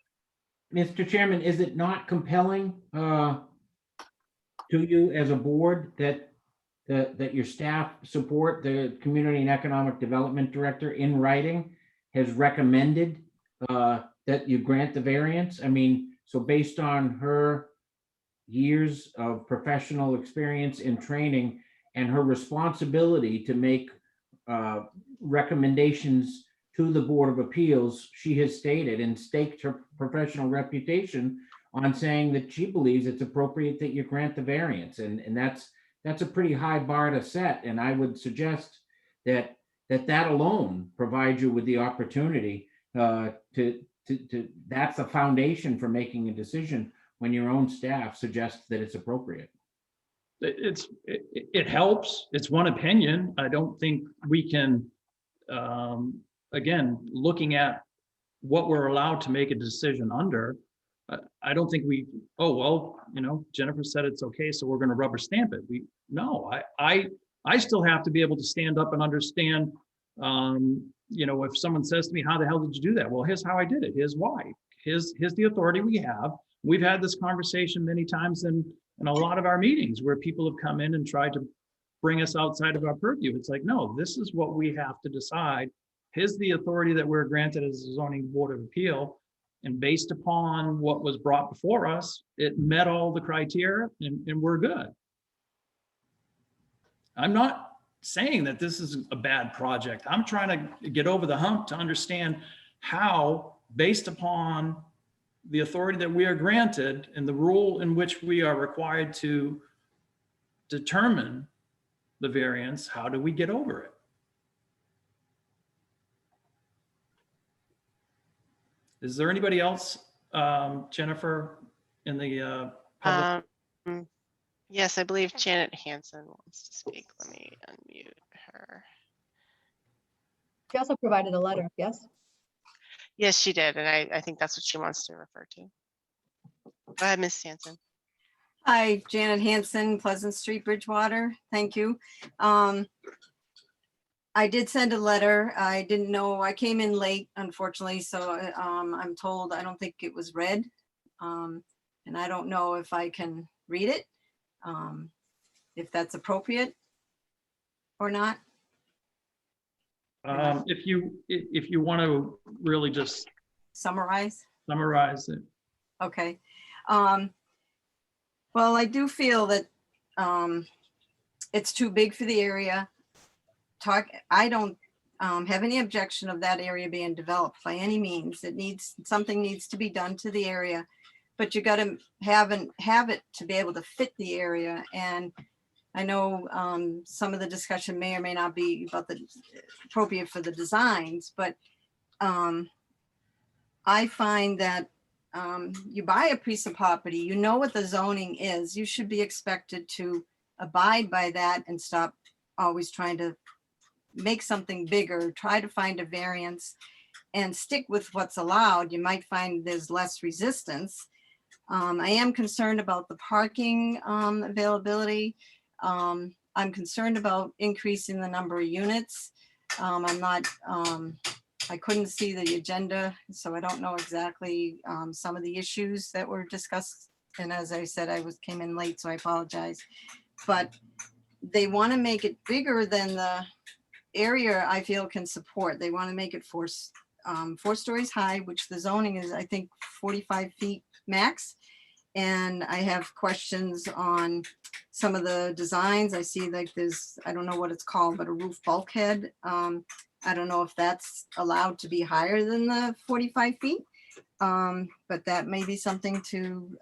Mr. Chairman, is it not compelling to you as a board that your staff support the Community and Economic Development Director in writing has recommended that you grant the variance? I mean, so based on her years of professional experience in training and her responsibility to make recommendations to the Board of Appeals, she has stated and staked her professional reputation on saying that she believes it's appropriate that you grant the variance. And that's a pretty high bar to set. And I would suggest that alone provides you with the opportunity that's the foundation for making a decision when your own staff suggests that it's appropriate. It helps. It's one opinion. I don't think we can, again, looking at what we're allowed to make a decision under, I don't think we, oh, well, you know, Jennifer said it's okay, so we're gonna rubber stamp it. No, I still have to be able to stand up and understand, you know, if someone says to me, how the hell did you do that? Well, here's how I did it. Here's why. Here's the authority we have. We've had this conversation many times in a lot of our meetings where people have come in and tried to bring us outside of our purview. It's like, no, this is what we have to decide. Here's the authority that we're granted as a zoning board of appeal. And based upon what was brought before us, it met all the criteria and we're good. I'm not saying that this is a bad project. I'm trying to get over the hump to understand how, based upon the authority that we are granted and the rule in which we are required to determine the variance, how do we get over it? Is there anybody else, Jennifer, in the public? Yes, I believe Janet Hansen wants to speak. Let me unmute her. She also provided a letter, yes? Yes, she did, and I think that's what she wants to refer to. Go ahead, Ms. Hansen. Hi, Janet Hansen, Pleasant Street, Bridgewater. Thank you. I did send a letter. I didn't know, I came in late, unfortunately, so I'm told I don't think it was read. And I don't know if I can read it, if that's appropriate or not. If you want to really just Summarize. summarize it. Okay. Well, I do feel that it's too big for the area. I don't have any objection of that area being developed by any means. Something needs to be done to the area, but you got to have it to be able to fit the area. And I know some of the discussion may or may not be about the appropriate for the designs, but I find that you buy a piece of property, you know what the zoning is, you should be expected to abide by that and stop always trying to make something bigger, try to find a variance and stick with what's allowed. You might find there's less resistance. I am concerned about the parking availability. I'm concerned about increasing the number of units. I couldn't see the agenda, so I don't know exactly some of the issues that were discussed. And as I said, came in late, so I apologize. But they want to make it bigger than the area I feel can support. They want to make it 4 stories high, which the zoning is, I think, 45 feet max. And I have questions on some of the designs. I see like there's, I don't know what it's called, but a roof bulkhead. I don't know if that's allowed to be higher than the 45 feet. But that may be something to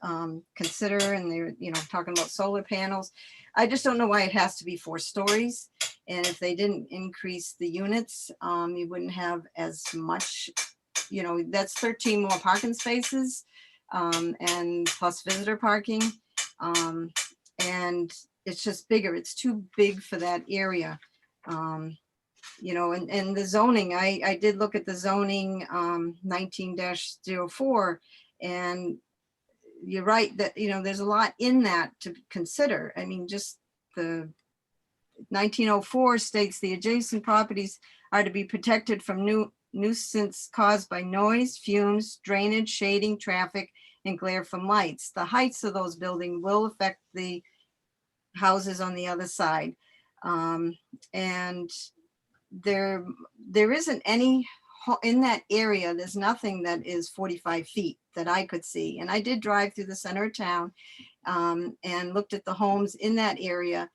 consider. And they're, talking about solar panels. I just don't know why it has to be 4 stories. And if they didn't increase the units, you wouldn't have as much, that's 13 more parking spaces and plus visitor parking. And it's just bigger. It's too big for that area. And the zoning, I did look at the zoning 19-04, and you're right that, there's a lot in that to consider. I mean, just the 1904 states the adjacent properties are to be protected from nuisance caused by noise, fumes, drainage, shading, traffic, and glare from lights. The heights of those buildings will affect the houses on the other side. And there isn't any in that area. There's nothing that is 45 feet that I could see. And I did drive through the center of town and looked at the homes in that area.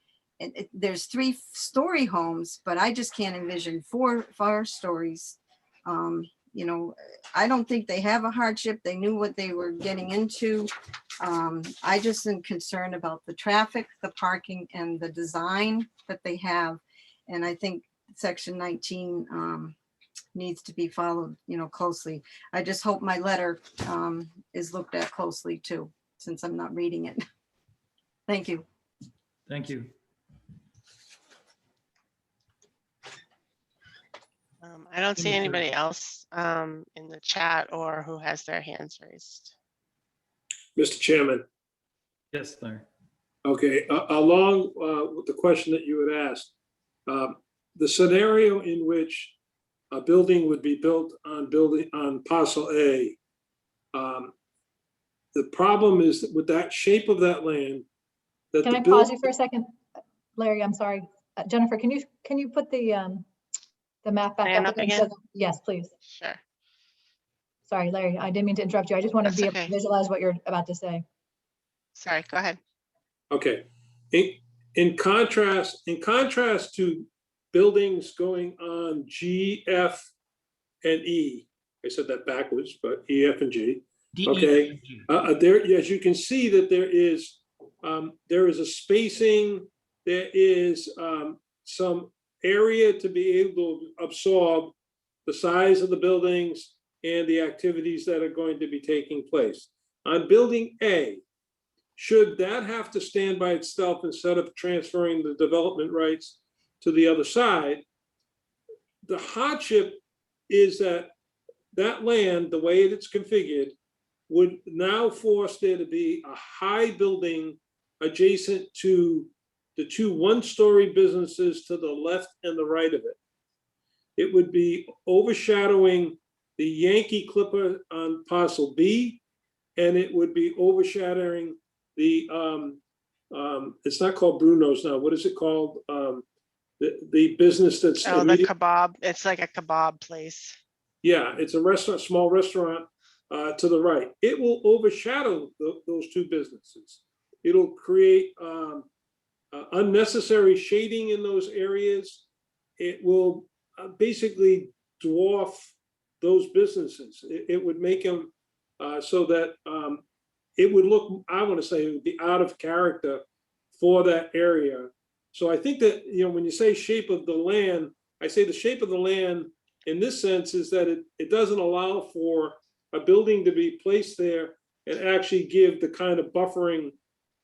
There's 3-story homes, but I just can't envision 4 stories. I don't think they have a hardship. They knew what they were getting into. I just am concerned about the traffic, the parking, and the design that they have. And I think section 19 needs to be followed, closely. I just hope my letter is looked at closely too, since I'm not reading it. Thank you. Thank you. I don't see anybody else in the chat or who has their hands raised. Mr. Chairman. Yes, Larry. Okay, along with the question that you had asked, the scenario in which a building would be built on parcel A, the problem is that with that shape of that land, that Can the I pause build, you for a second? Larry, I'm sorry. Jennifer, can you put the map back Plan up up again? again? Yes, please. Sure. Sorry, Larry, I didn't mean to interrupt you. I just want to That's be able to okay. visualize what you're about to say. Sorry, go ahead. okay. In contrast to buildings going on G, F, and E, I said that backwards, but E, F, and G. D, E, Okay, F, G. there, as you can see that there is a spacing, there is some area to be able to absorb the size of the buildings and the activities that are going to be taking place. On building A, should that have to stand by itself instead of transferring the development rights to the other side? The hardship is that that land, the way it's configured, would now force there to be a high building adjacent to the two one-story businesses to the left and the right of it. It would be overshadowing the Yankee Clipper on parcel B, and it would be overshadowing the, it's not called Bruno's now, what is it called? The business that's. Oh, the kebab. It's like a kebab place. Yeah, it's a restaurant, small restaurant to the right. It will overshadow those two businesses. It'll create unnecessary shading in those areas. It will basically dwarf those businesses. It would make them so that it would look, I want to say, it would be out of character for that area. So I think that, when you say shape of the land, I say the shape of the land in this sense is that it doesn't allow for a building to be placed there and actually give the kind of buffering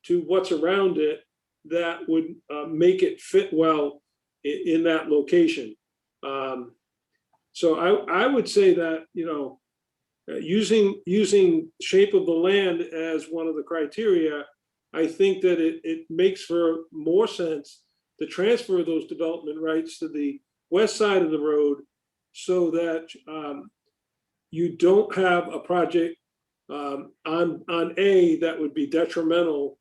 to what's around it that would make it fit well in that location. So I would say that, using shape of the land as one of the criteria, I think that it makes for more sense to transfer those development rights to the west side of the road so that you don't have a project on A that would be detrimental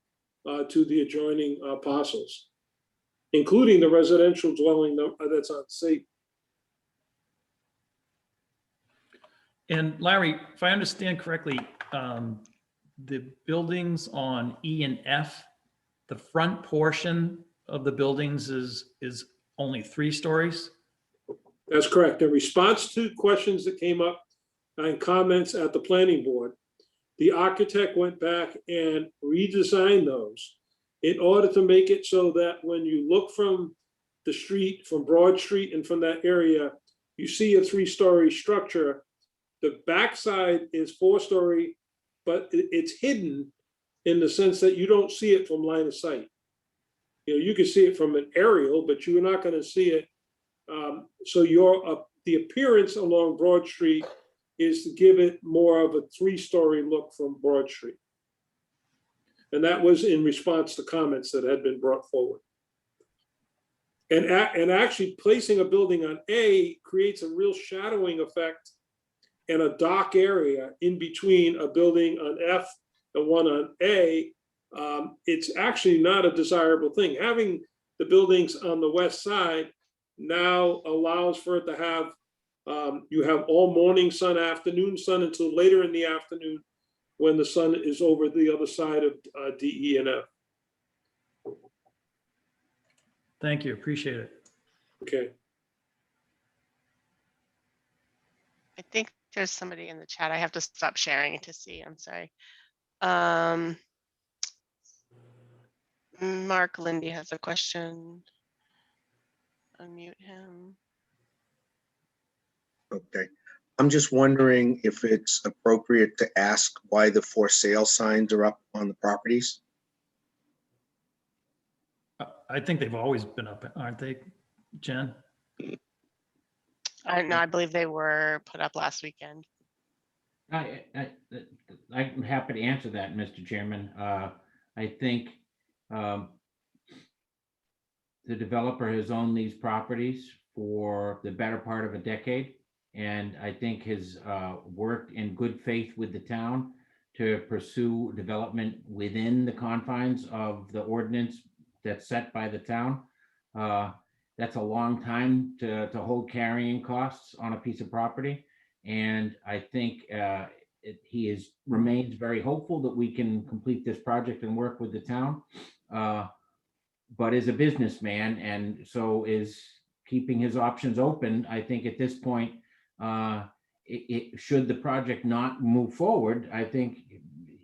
to the adjoining parcels, including the residential dwelling that's on C. And Larry, if I understand correctly, the buildings on E and F, the front portion of the buildings is only 3 stories? That's correct. In response to questions that came up and comments at the planning board, the architect went back and redesigned those in order to make it so that when you look from the street, from Broad Street and from that area, you see a 3-story structure. The backside is 4-story, but it's hidden in the sense that you don't see it from line of sight. You can see it from an aerial, but you're not going to see it. So the appearance along Broad Street is to give it more of a 3-story look from Broad Street. And that was in response to comments that had been brought forward. And actually placing a building on A creates a real shadowing effect and a dark area in between a building on F and one on A. It's actually not a desirable thing. Having the buildings on the west side now allows for it to have, you have all morning sun, afternoon sun until later in the afternoon when the sun is over the other side of D, E, and F. Thank you, appreciate it. Okay. I think there's somebody in the chat. I have to stop sharing to see. I'm sorry. Mark Lindy has a question. Unmute him. Okay. I'm just wondering if it's appropriate to ask why the for sale signs are up on the properties? I think they've always been up, aren't they, Jen? No, I believe they were put up last weekend. I'm happy to answer that, Mr. Chairman. I think the developer has owned these properties for the better part of a decade. And I think has worked in good faith with the town to pursue development within the confines of the ordinance that's set by the town. That's a long time to hold carrying costs on a piece of property. And I think he remains very hopeful that we can complete this project and work with the town. But is a businessman and so is keeping his options open. I think at this point, should the project not move forward, I think,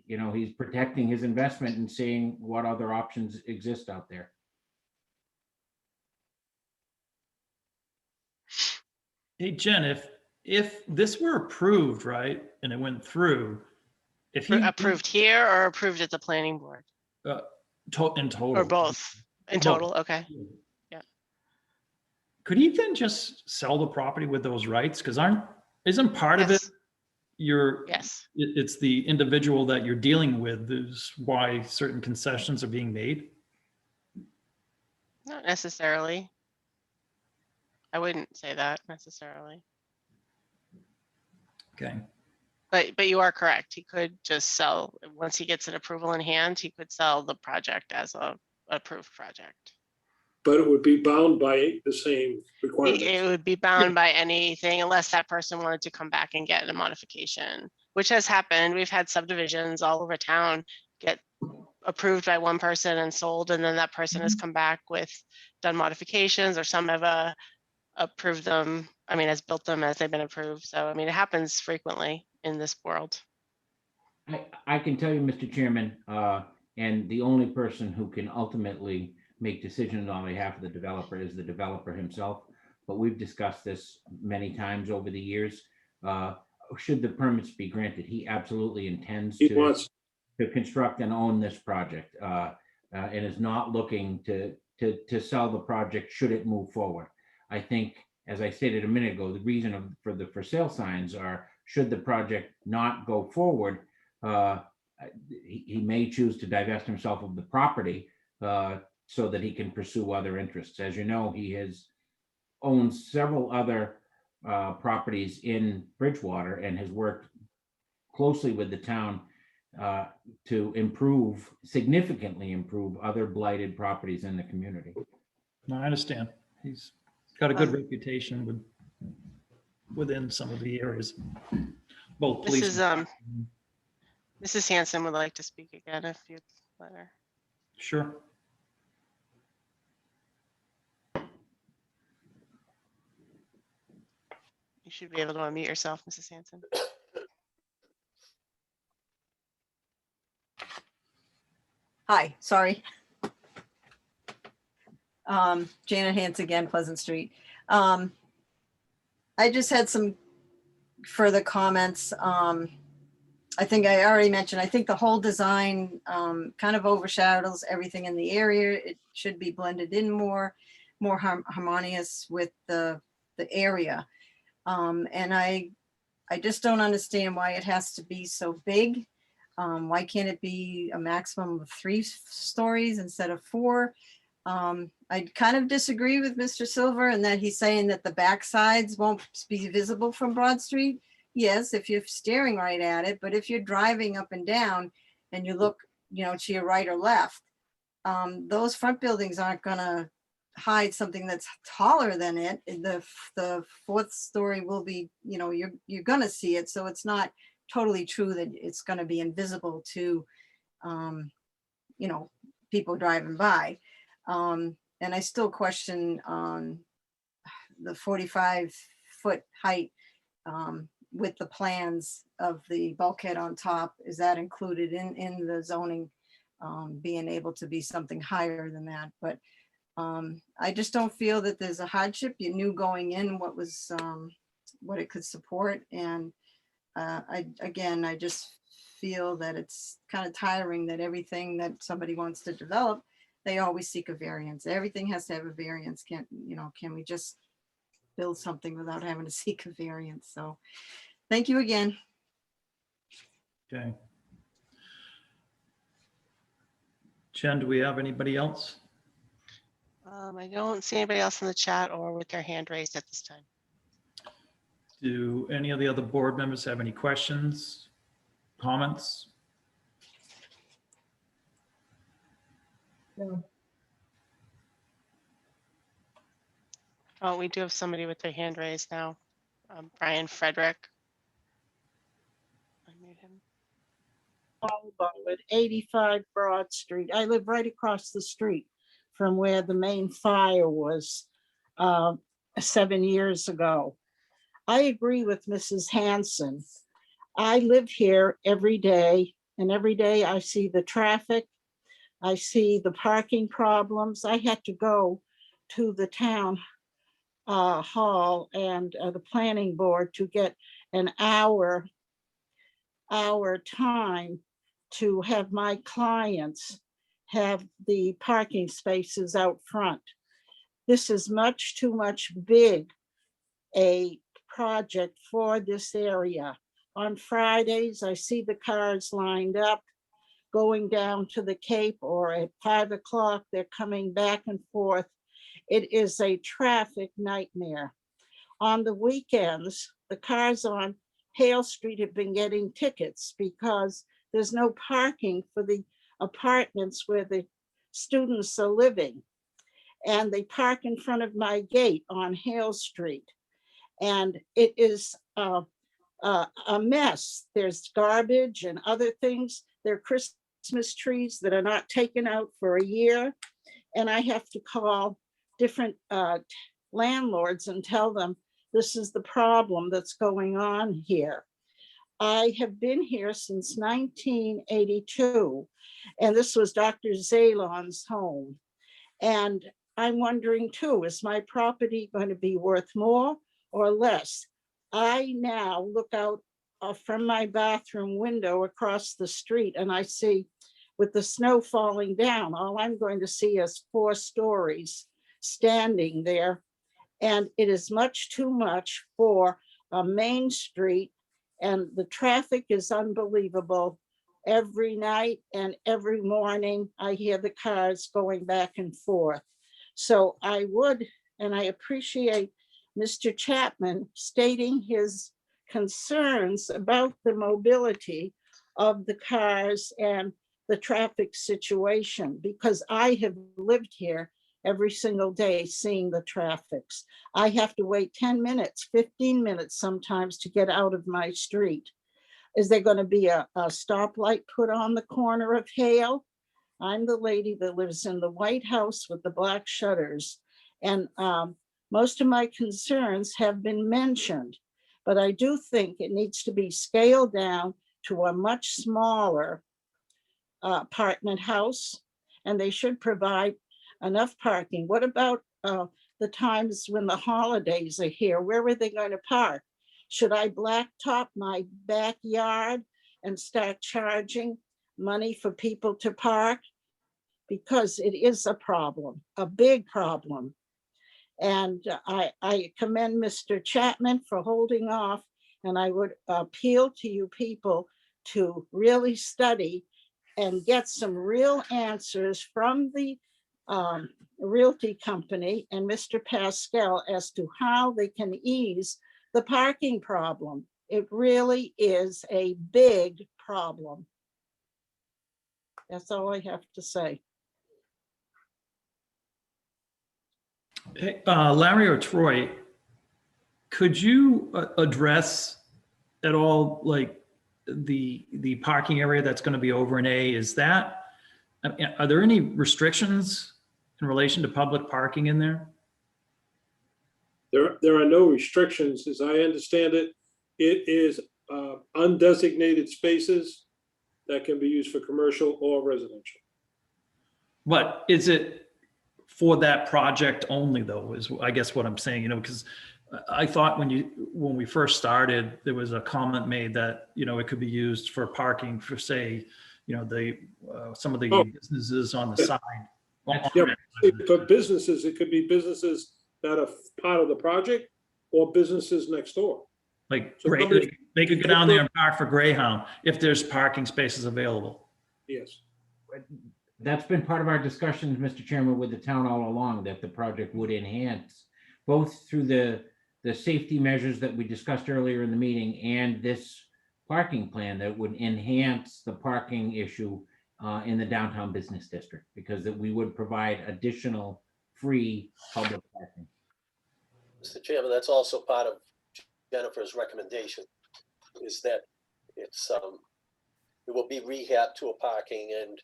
he's protecting his investment and seeing what other options exist out there. Hey, Jen, if this were approved, right, and it went through, if he Approved here or approved at the planning board in total, or both in total? Okay. Could he then just sell the property with those rights? Because isn't part of it Yes. it's the individual that you're dealing with is why certain concessions are being made? Not necessarily. I wouldn't say that necessarily. Okay. But you are correct. He could just sell, once he gets an approval in hand, he could sell the project as a approved project. But it would be bound by the same requirements. It would be bound by anything unless that person wanted to come back and get a modification, which has happened. We've had subdivisions all over town get approved by one person and sold, and then that person has come back with done modifications, or some have approved them. I mean, has built them as they've been approved. So, I mean, it happens frequently in this world. I can tell you, Mr. Chairman, and the only person who can ultimately make decisions on behalf of the developer is the developer himself. But we've discussed this many times over the years. Should the permits be granted, he absolutely intends to construct and own this project, and is not looking to sell the project should it move forward. I think, as I stated a minute ago, the reason for the for sale signs are should the project not go forward, he may choose to divest himself of the property so that he can pursue other interests. As you know, he has owned several other properties in Bridgewater and has worked closely with the town to significantly improve other blighted properties in the community. No, I understand. He's got a good reputation within some of the areas. Both police. Mrs. Hanson would like to speak again if you'd let her. Sure. You should be able to unmute yourself, Mrs. Hanson. Hi, sorry. Janet Hance again, Pleasant Street. I just had some further comments. I think I already mentioned, I think the whole design kind of overshadows everything in the area. It should be blended in more harmonious with the area. And I just don't understand why it has to be so big. Why can't it be a maximum of 3 stories instead of 4? I kind of disagree with Mr. Silver in that he's saying that the back sides won't be visible from Broad Street. Yes, if you're staring right at it, but if you're driving up and down and you look, to your right or left, those front buildings aren't gonna hide something that's taller than it. The 4th story will be, you're gonna see it. So it's not totally true that it's gonna be invisible to, people driving by. And I still question the 45-foot height with the plans of the bulkhead on top. Is that included in the zoning, being able to be something higher than that? But I just don't feel that there's a hardship. You knew going in what it could support. And I just feel that it's kind of tiring that everything that somebody wants to develop, they always seek a variance. Everything has to have a variance. Can we just build something without having to seek a variance? So thank you again. Okay. Jen, do we have anybody else? I don't see anybody else in the chat or with their hand raised at this time. Do any of the other board members have any questions, comments? No. Oh, we do have somebody with their hand raised now. Brian Frederick. Unmute him. At 85 Broad Street. I live right across the street from where the main fire was 7 years ago. I agree with Mrs. Hanson. I live here every day, and every day I see the traffic. I see the parking problems. I had to go to the town hall and the planning board to get an hour time to have my clients have the parking spaces out front. This is much too much big a project for this area. On Fridays, I see the cars lined up going down to the Cape, or at 5 o'clock, they're coming back and forth. It is a traffic nightmare. On the weekends, the cars on Hale Street have been getting tickets because there's no parking for the apartments where the students are living. And they park in front of my gate on Hale Street. And it is a mess. There's garbage and other things. There are Christmas trees that are not taken out for a year. And I have to call different landlords and tell them this is the problem that's going on here. I have been here since 1982, and this was Dr. Zalon's home. And I'm wondering too, is my property going to be worth more or less? I now look out from my bathroom window across the street, and I see, with the snow falling down, all I'm going to see is 4 stories standing there. And it is much too much for a main street, and the traffic is unbelievable. Every night and every morning, I hear the cars going back and forth. So I would, and I appreciate Mr. Chapman stating his concerns about the mobility of the cars and the traffic situation, because I have lived here every single day seeing the traffics. I have to wait 10 minutes, 15 minutes sometimes to get out of my street. Is there going to be a stoplight put on the corner of Hale? I'm the lady that lives in the White House with the black shutters. And most of my concerns have been mentioned, but I do think it needs to be scaled down to a much smaller apartment house, and they should provide enough parking. What about the times when the holidays are here? Where are they going to park? Should I blacktop my backyard and start charging money for people to park? Because it is a problem, a big problem. And I commend Mr. Chapman for holding off, and I would appeal to you people to really study and get some real answers from the realty company and Mr. Pascal as to how they can ease the parking problem. It really is a big problem. That's all I have to say. Hey, Larry or Troy, could you address at all, like the parking area that's going to be over in A? Is that, are there any restrictions in relation to public parking in there? There are no restrictions, as I understand it. It is undesignated spaces that can be used for commercial or residential. But is it for that project only though, is I guess what I'm saying, you know, because I thought when we first started, there was a comment made that, you know, it could be used for parking for, say, you know, some of the businesses on the side. Yeah, for businesses, it could be businesses that are part of the project or businesses next door. Like, So somebody- they could go down there and park for Greyhound if there's parking spaces available. Yes. That's been part of our discussions, Mr. Chairman, with the town all along, that the project would enhance both through the safety measures that we discussed earlier in the meeting and this parking plan that would enhance the parking issue in the downtown business district, because that we would provide additional free public parking. Mr. Chairman, that's also part of Jennifer's recommendation, is that it's, it will be rehabbed to a parking and,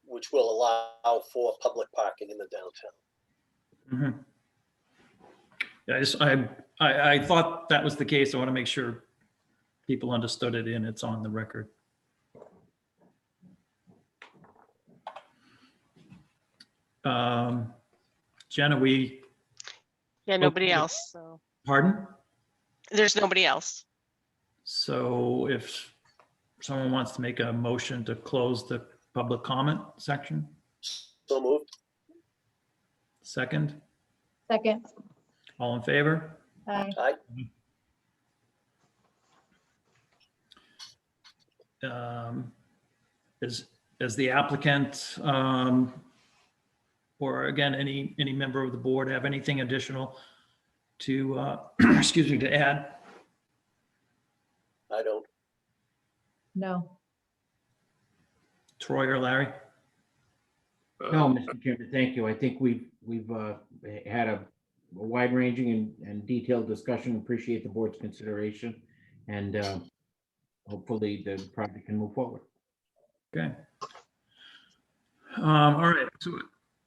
which will allow for public parking in the downtown. Mhm. Yeah, I thought that was the case. I want to make sure people understood it and it's on the record. Jenna, Yeah, nobody Okay. else. So pardon? there's nobody else. So if someone wants to make a motion to close the public comment section, So moved. second, Second. all in favor? Aye. Aye. As the applicant, or again, any member of the board have anything additional to, excuse me, to add? I don't. No. Troy or Larry? No, Mr. Chairman, thank you. I think we've had a wide-ranging and detailed discussion. Appreciate the board's consideration, and hopefully the project can move forward. Okay. All right, so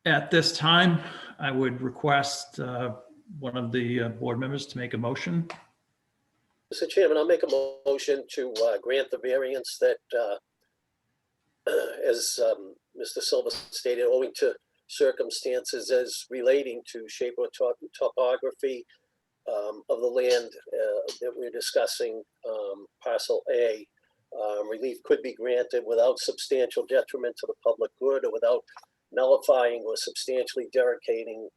at this time, I would request one of the board members to make a motion. Mr. Chairman, I'll make a motion to grant the variance that, as Mr. Silva stated, owing to circumstances as relating to shape or topography of the land that we're discussing, parcel A, relief could be granted without substantial detriment to the public good or without nullifying or substantially derogating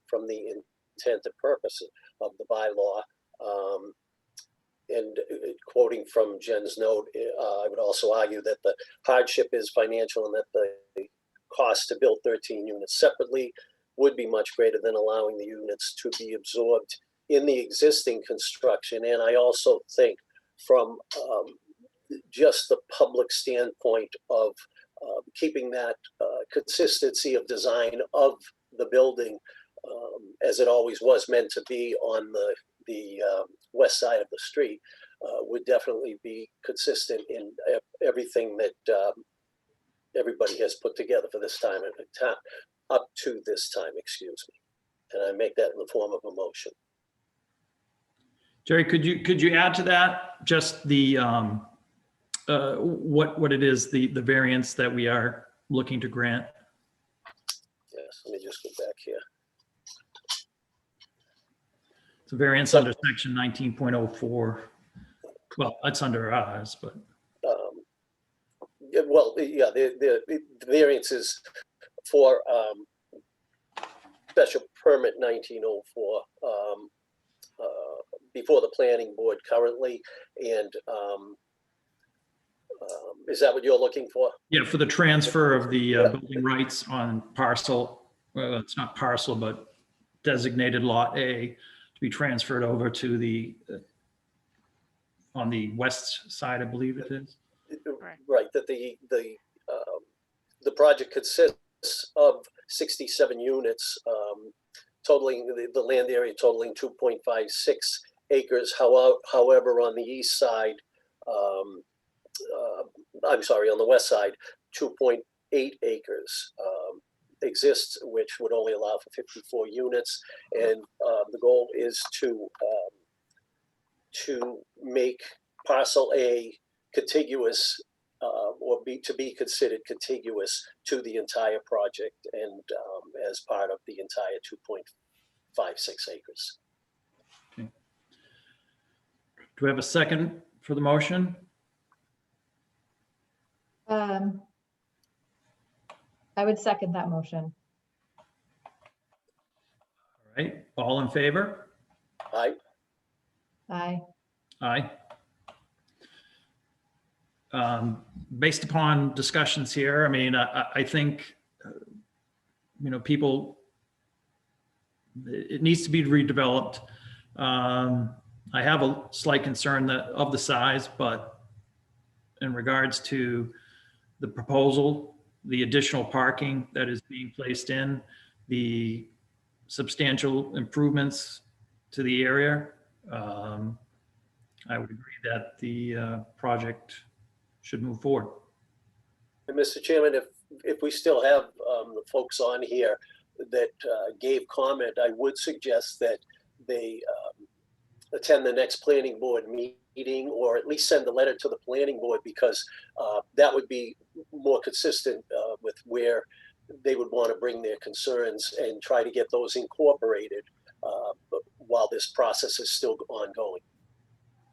from the intended purpose of the bylaw. And quoting from Jen's note, I would also argue that the hardship is financial and that the cost to build 13 units separately would be much greater than allowing the units to be absorbed in the existing construction. And I also think from just the public standpoint of keeping that consistency of design of the building as it always was meant to be on the west side of the street, would definitely be consistent in everything that everybody has put together for this time, up to this time, excuse me. And I make that in the form of a motion. Jerry, could you add to that just the what it is, the variance that we are looking to grant? Yes, let me just go back here. It's a variance under section 19.04. Well, that's under ours, but. Yeah, well, yeah, the variance is for special permit 1904 before the planning board currently. And is that what you're looking for? Yeah, for the transfer of the building rights on parcel, well, it's not parcel, but designated lot A to be transferred over to the, on the west side, I believe it is. Right, that the project consists of 67 units, totaling the land area totaling 2.56 acres. However, on the east side, I'm sorry, on the west side, 2.8 acres exists, which would only allow for 54 units. And the goal is to make parcel A contiguous or to be considered contiguous to the entire project and as part of the entire 2.56 acres. Okay. Do we have a second for the motion? I would second that motion. All right, all in favor? Aye. Aye. Aye. Based upon discussions here, I mean, I think, people, it needs to be redeveloped. I have a slight concern of the size, but in regards to the proposal, the additional parking that is being placed in, the substantial improvements to the area, I would agree that the project should move forward. And Mr. Chairman, if we still have the folks on here that gave comment, I would suggest that they attend the next planning board meeting, or at least send a letter to the planning board, because that would be more consistent with where they would want to bring their concerns and try to get those incorporated while this process is still ongoing.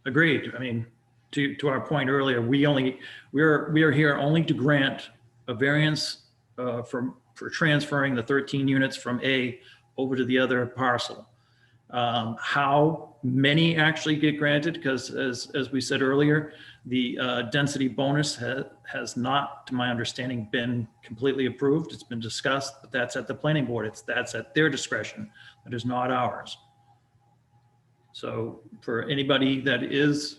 Agreed. I mean, to our point earlier, we are here only to grant a variance for transferring the 13 units from A over to the other parcel. How many actually get granted? Because as we said earlier, the density bonus has not, to my understanding, been completely approved. It's been discussed, but that's at the planning board. That's at their discretion. That is not ours. So for anybody that is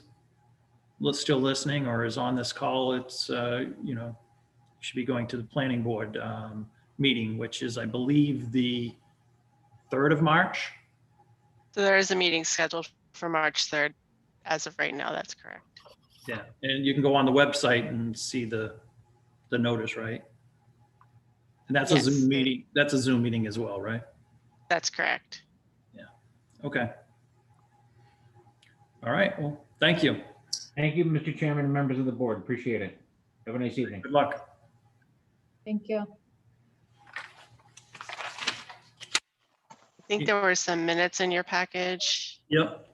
still listening or is on this call, it's, should be going to the planning board meeting, which is, I believe, the 3rd of March. So there is a meeting scheduled for March 3rd. As of right now, that's correct. Yeah, and you can go on the website and see the notice, right? And that's a Yes. Zoom meeting. That's a Zoom meeting as well, right? That's correct. Okay. All right, well, thank you. Thank you, Mr. Chairman and members of the board. Appreciate it. Have a nice evening. Good luck. Thank you. I think there were some minutes in your package. Yep.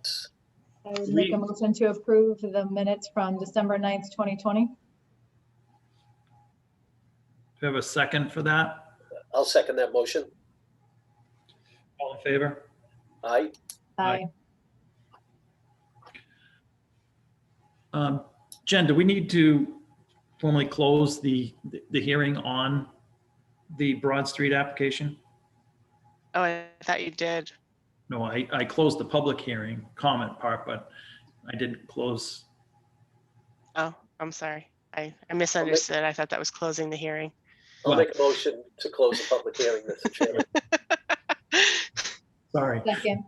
I would make a motion to approve the minutes from December 9th, 2020. Do you have a second for that? I'll second that motion. All in favor? Aye. Aye. Jen, do we need to formally close the hearing on the Broad Street application? Oh, I thought you did. No, I closed the public hearing comment part, but I didn't close. Oh, I'm sorry. I misunderstood. I thought that was closing the hearing. I'll Well- make a motion to close the public hearing, Mr. Chairman. Sorry. Second.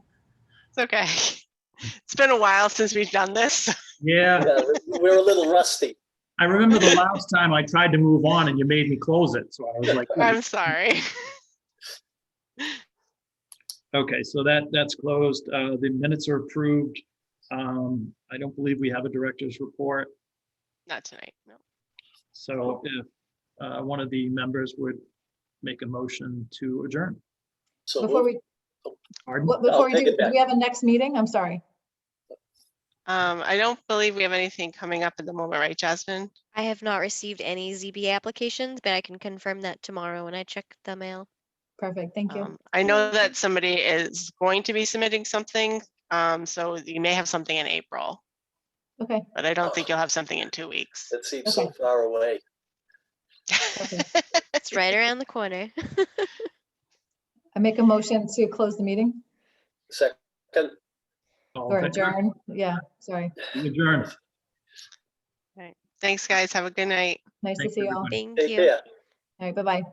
It's okay. It's been a while since we've done this. Yeah, Yeah, we're a little rusty. I remember the last time I tried to move on and you made me close it. So I was like, I'm sorry. okay, so that's closed. The minutes are approved. I don't believe we have a director's report. Not tonight, no. So if one of the members would make a motion to adjourn. So Before we, Pardon? before we take do, it do back. we have a next meeting? I'm sorry. I don't believe we have anything coming up at the moment, right, Jasmine? I have not received any ZBA applications, but I can confirm that tomorrow when I check the mail. Perfect. Thank you. I know that somebody is going to be submitting something, so you may have something in April, Okay. but I don't think you'll have something in 2 weeks. That seems so Okay. far away. It's right around the corner. I make a motion to close the meeting Second, All or in favor? adjourn. Yeah, sorry. Adjourn. Thanks, guys. Have a good night. Nice to Thanks, see you all. everybody. Thank take you. care. All right, bye-bye.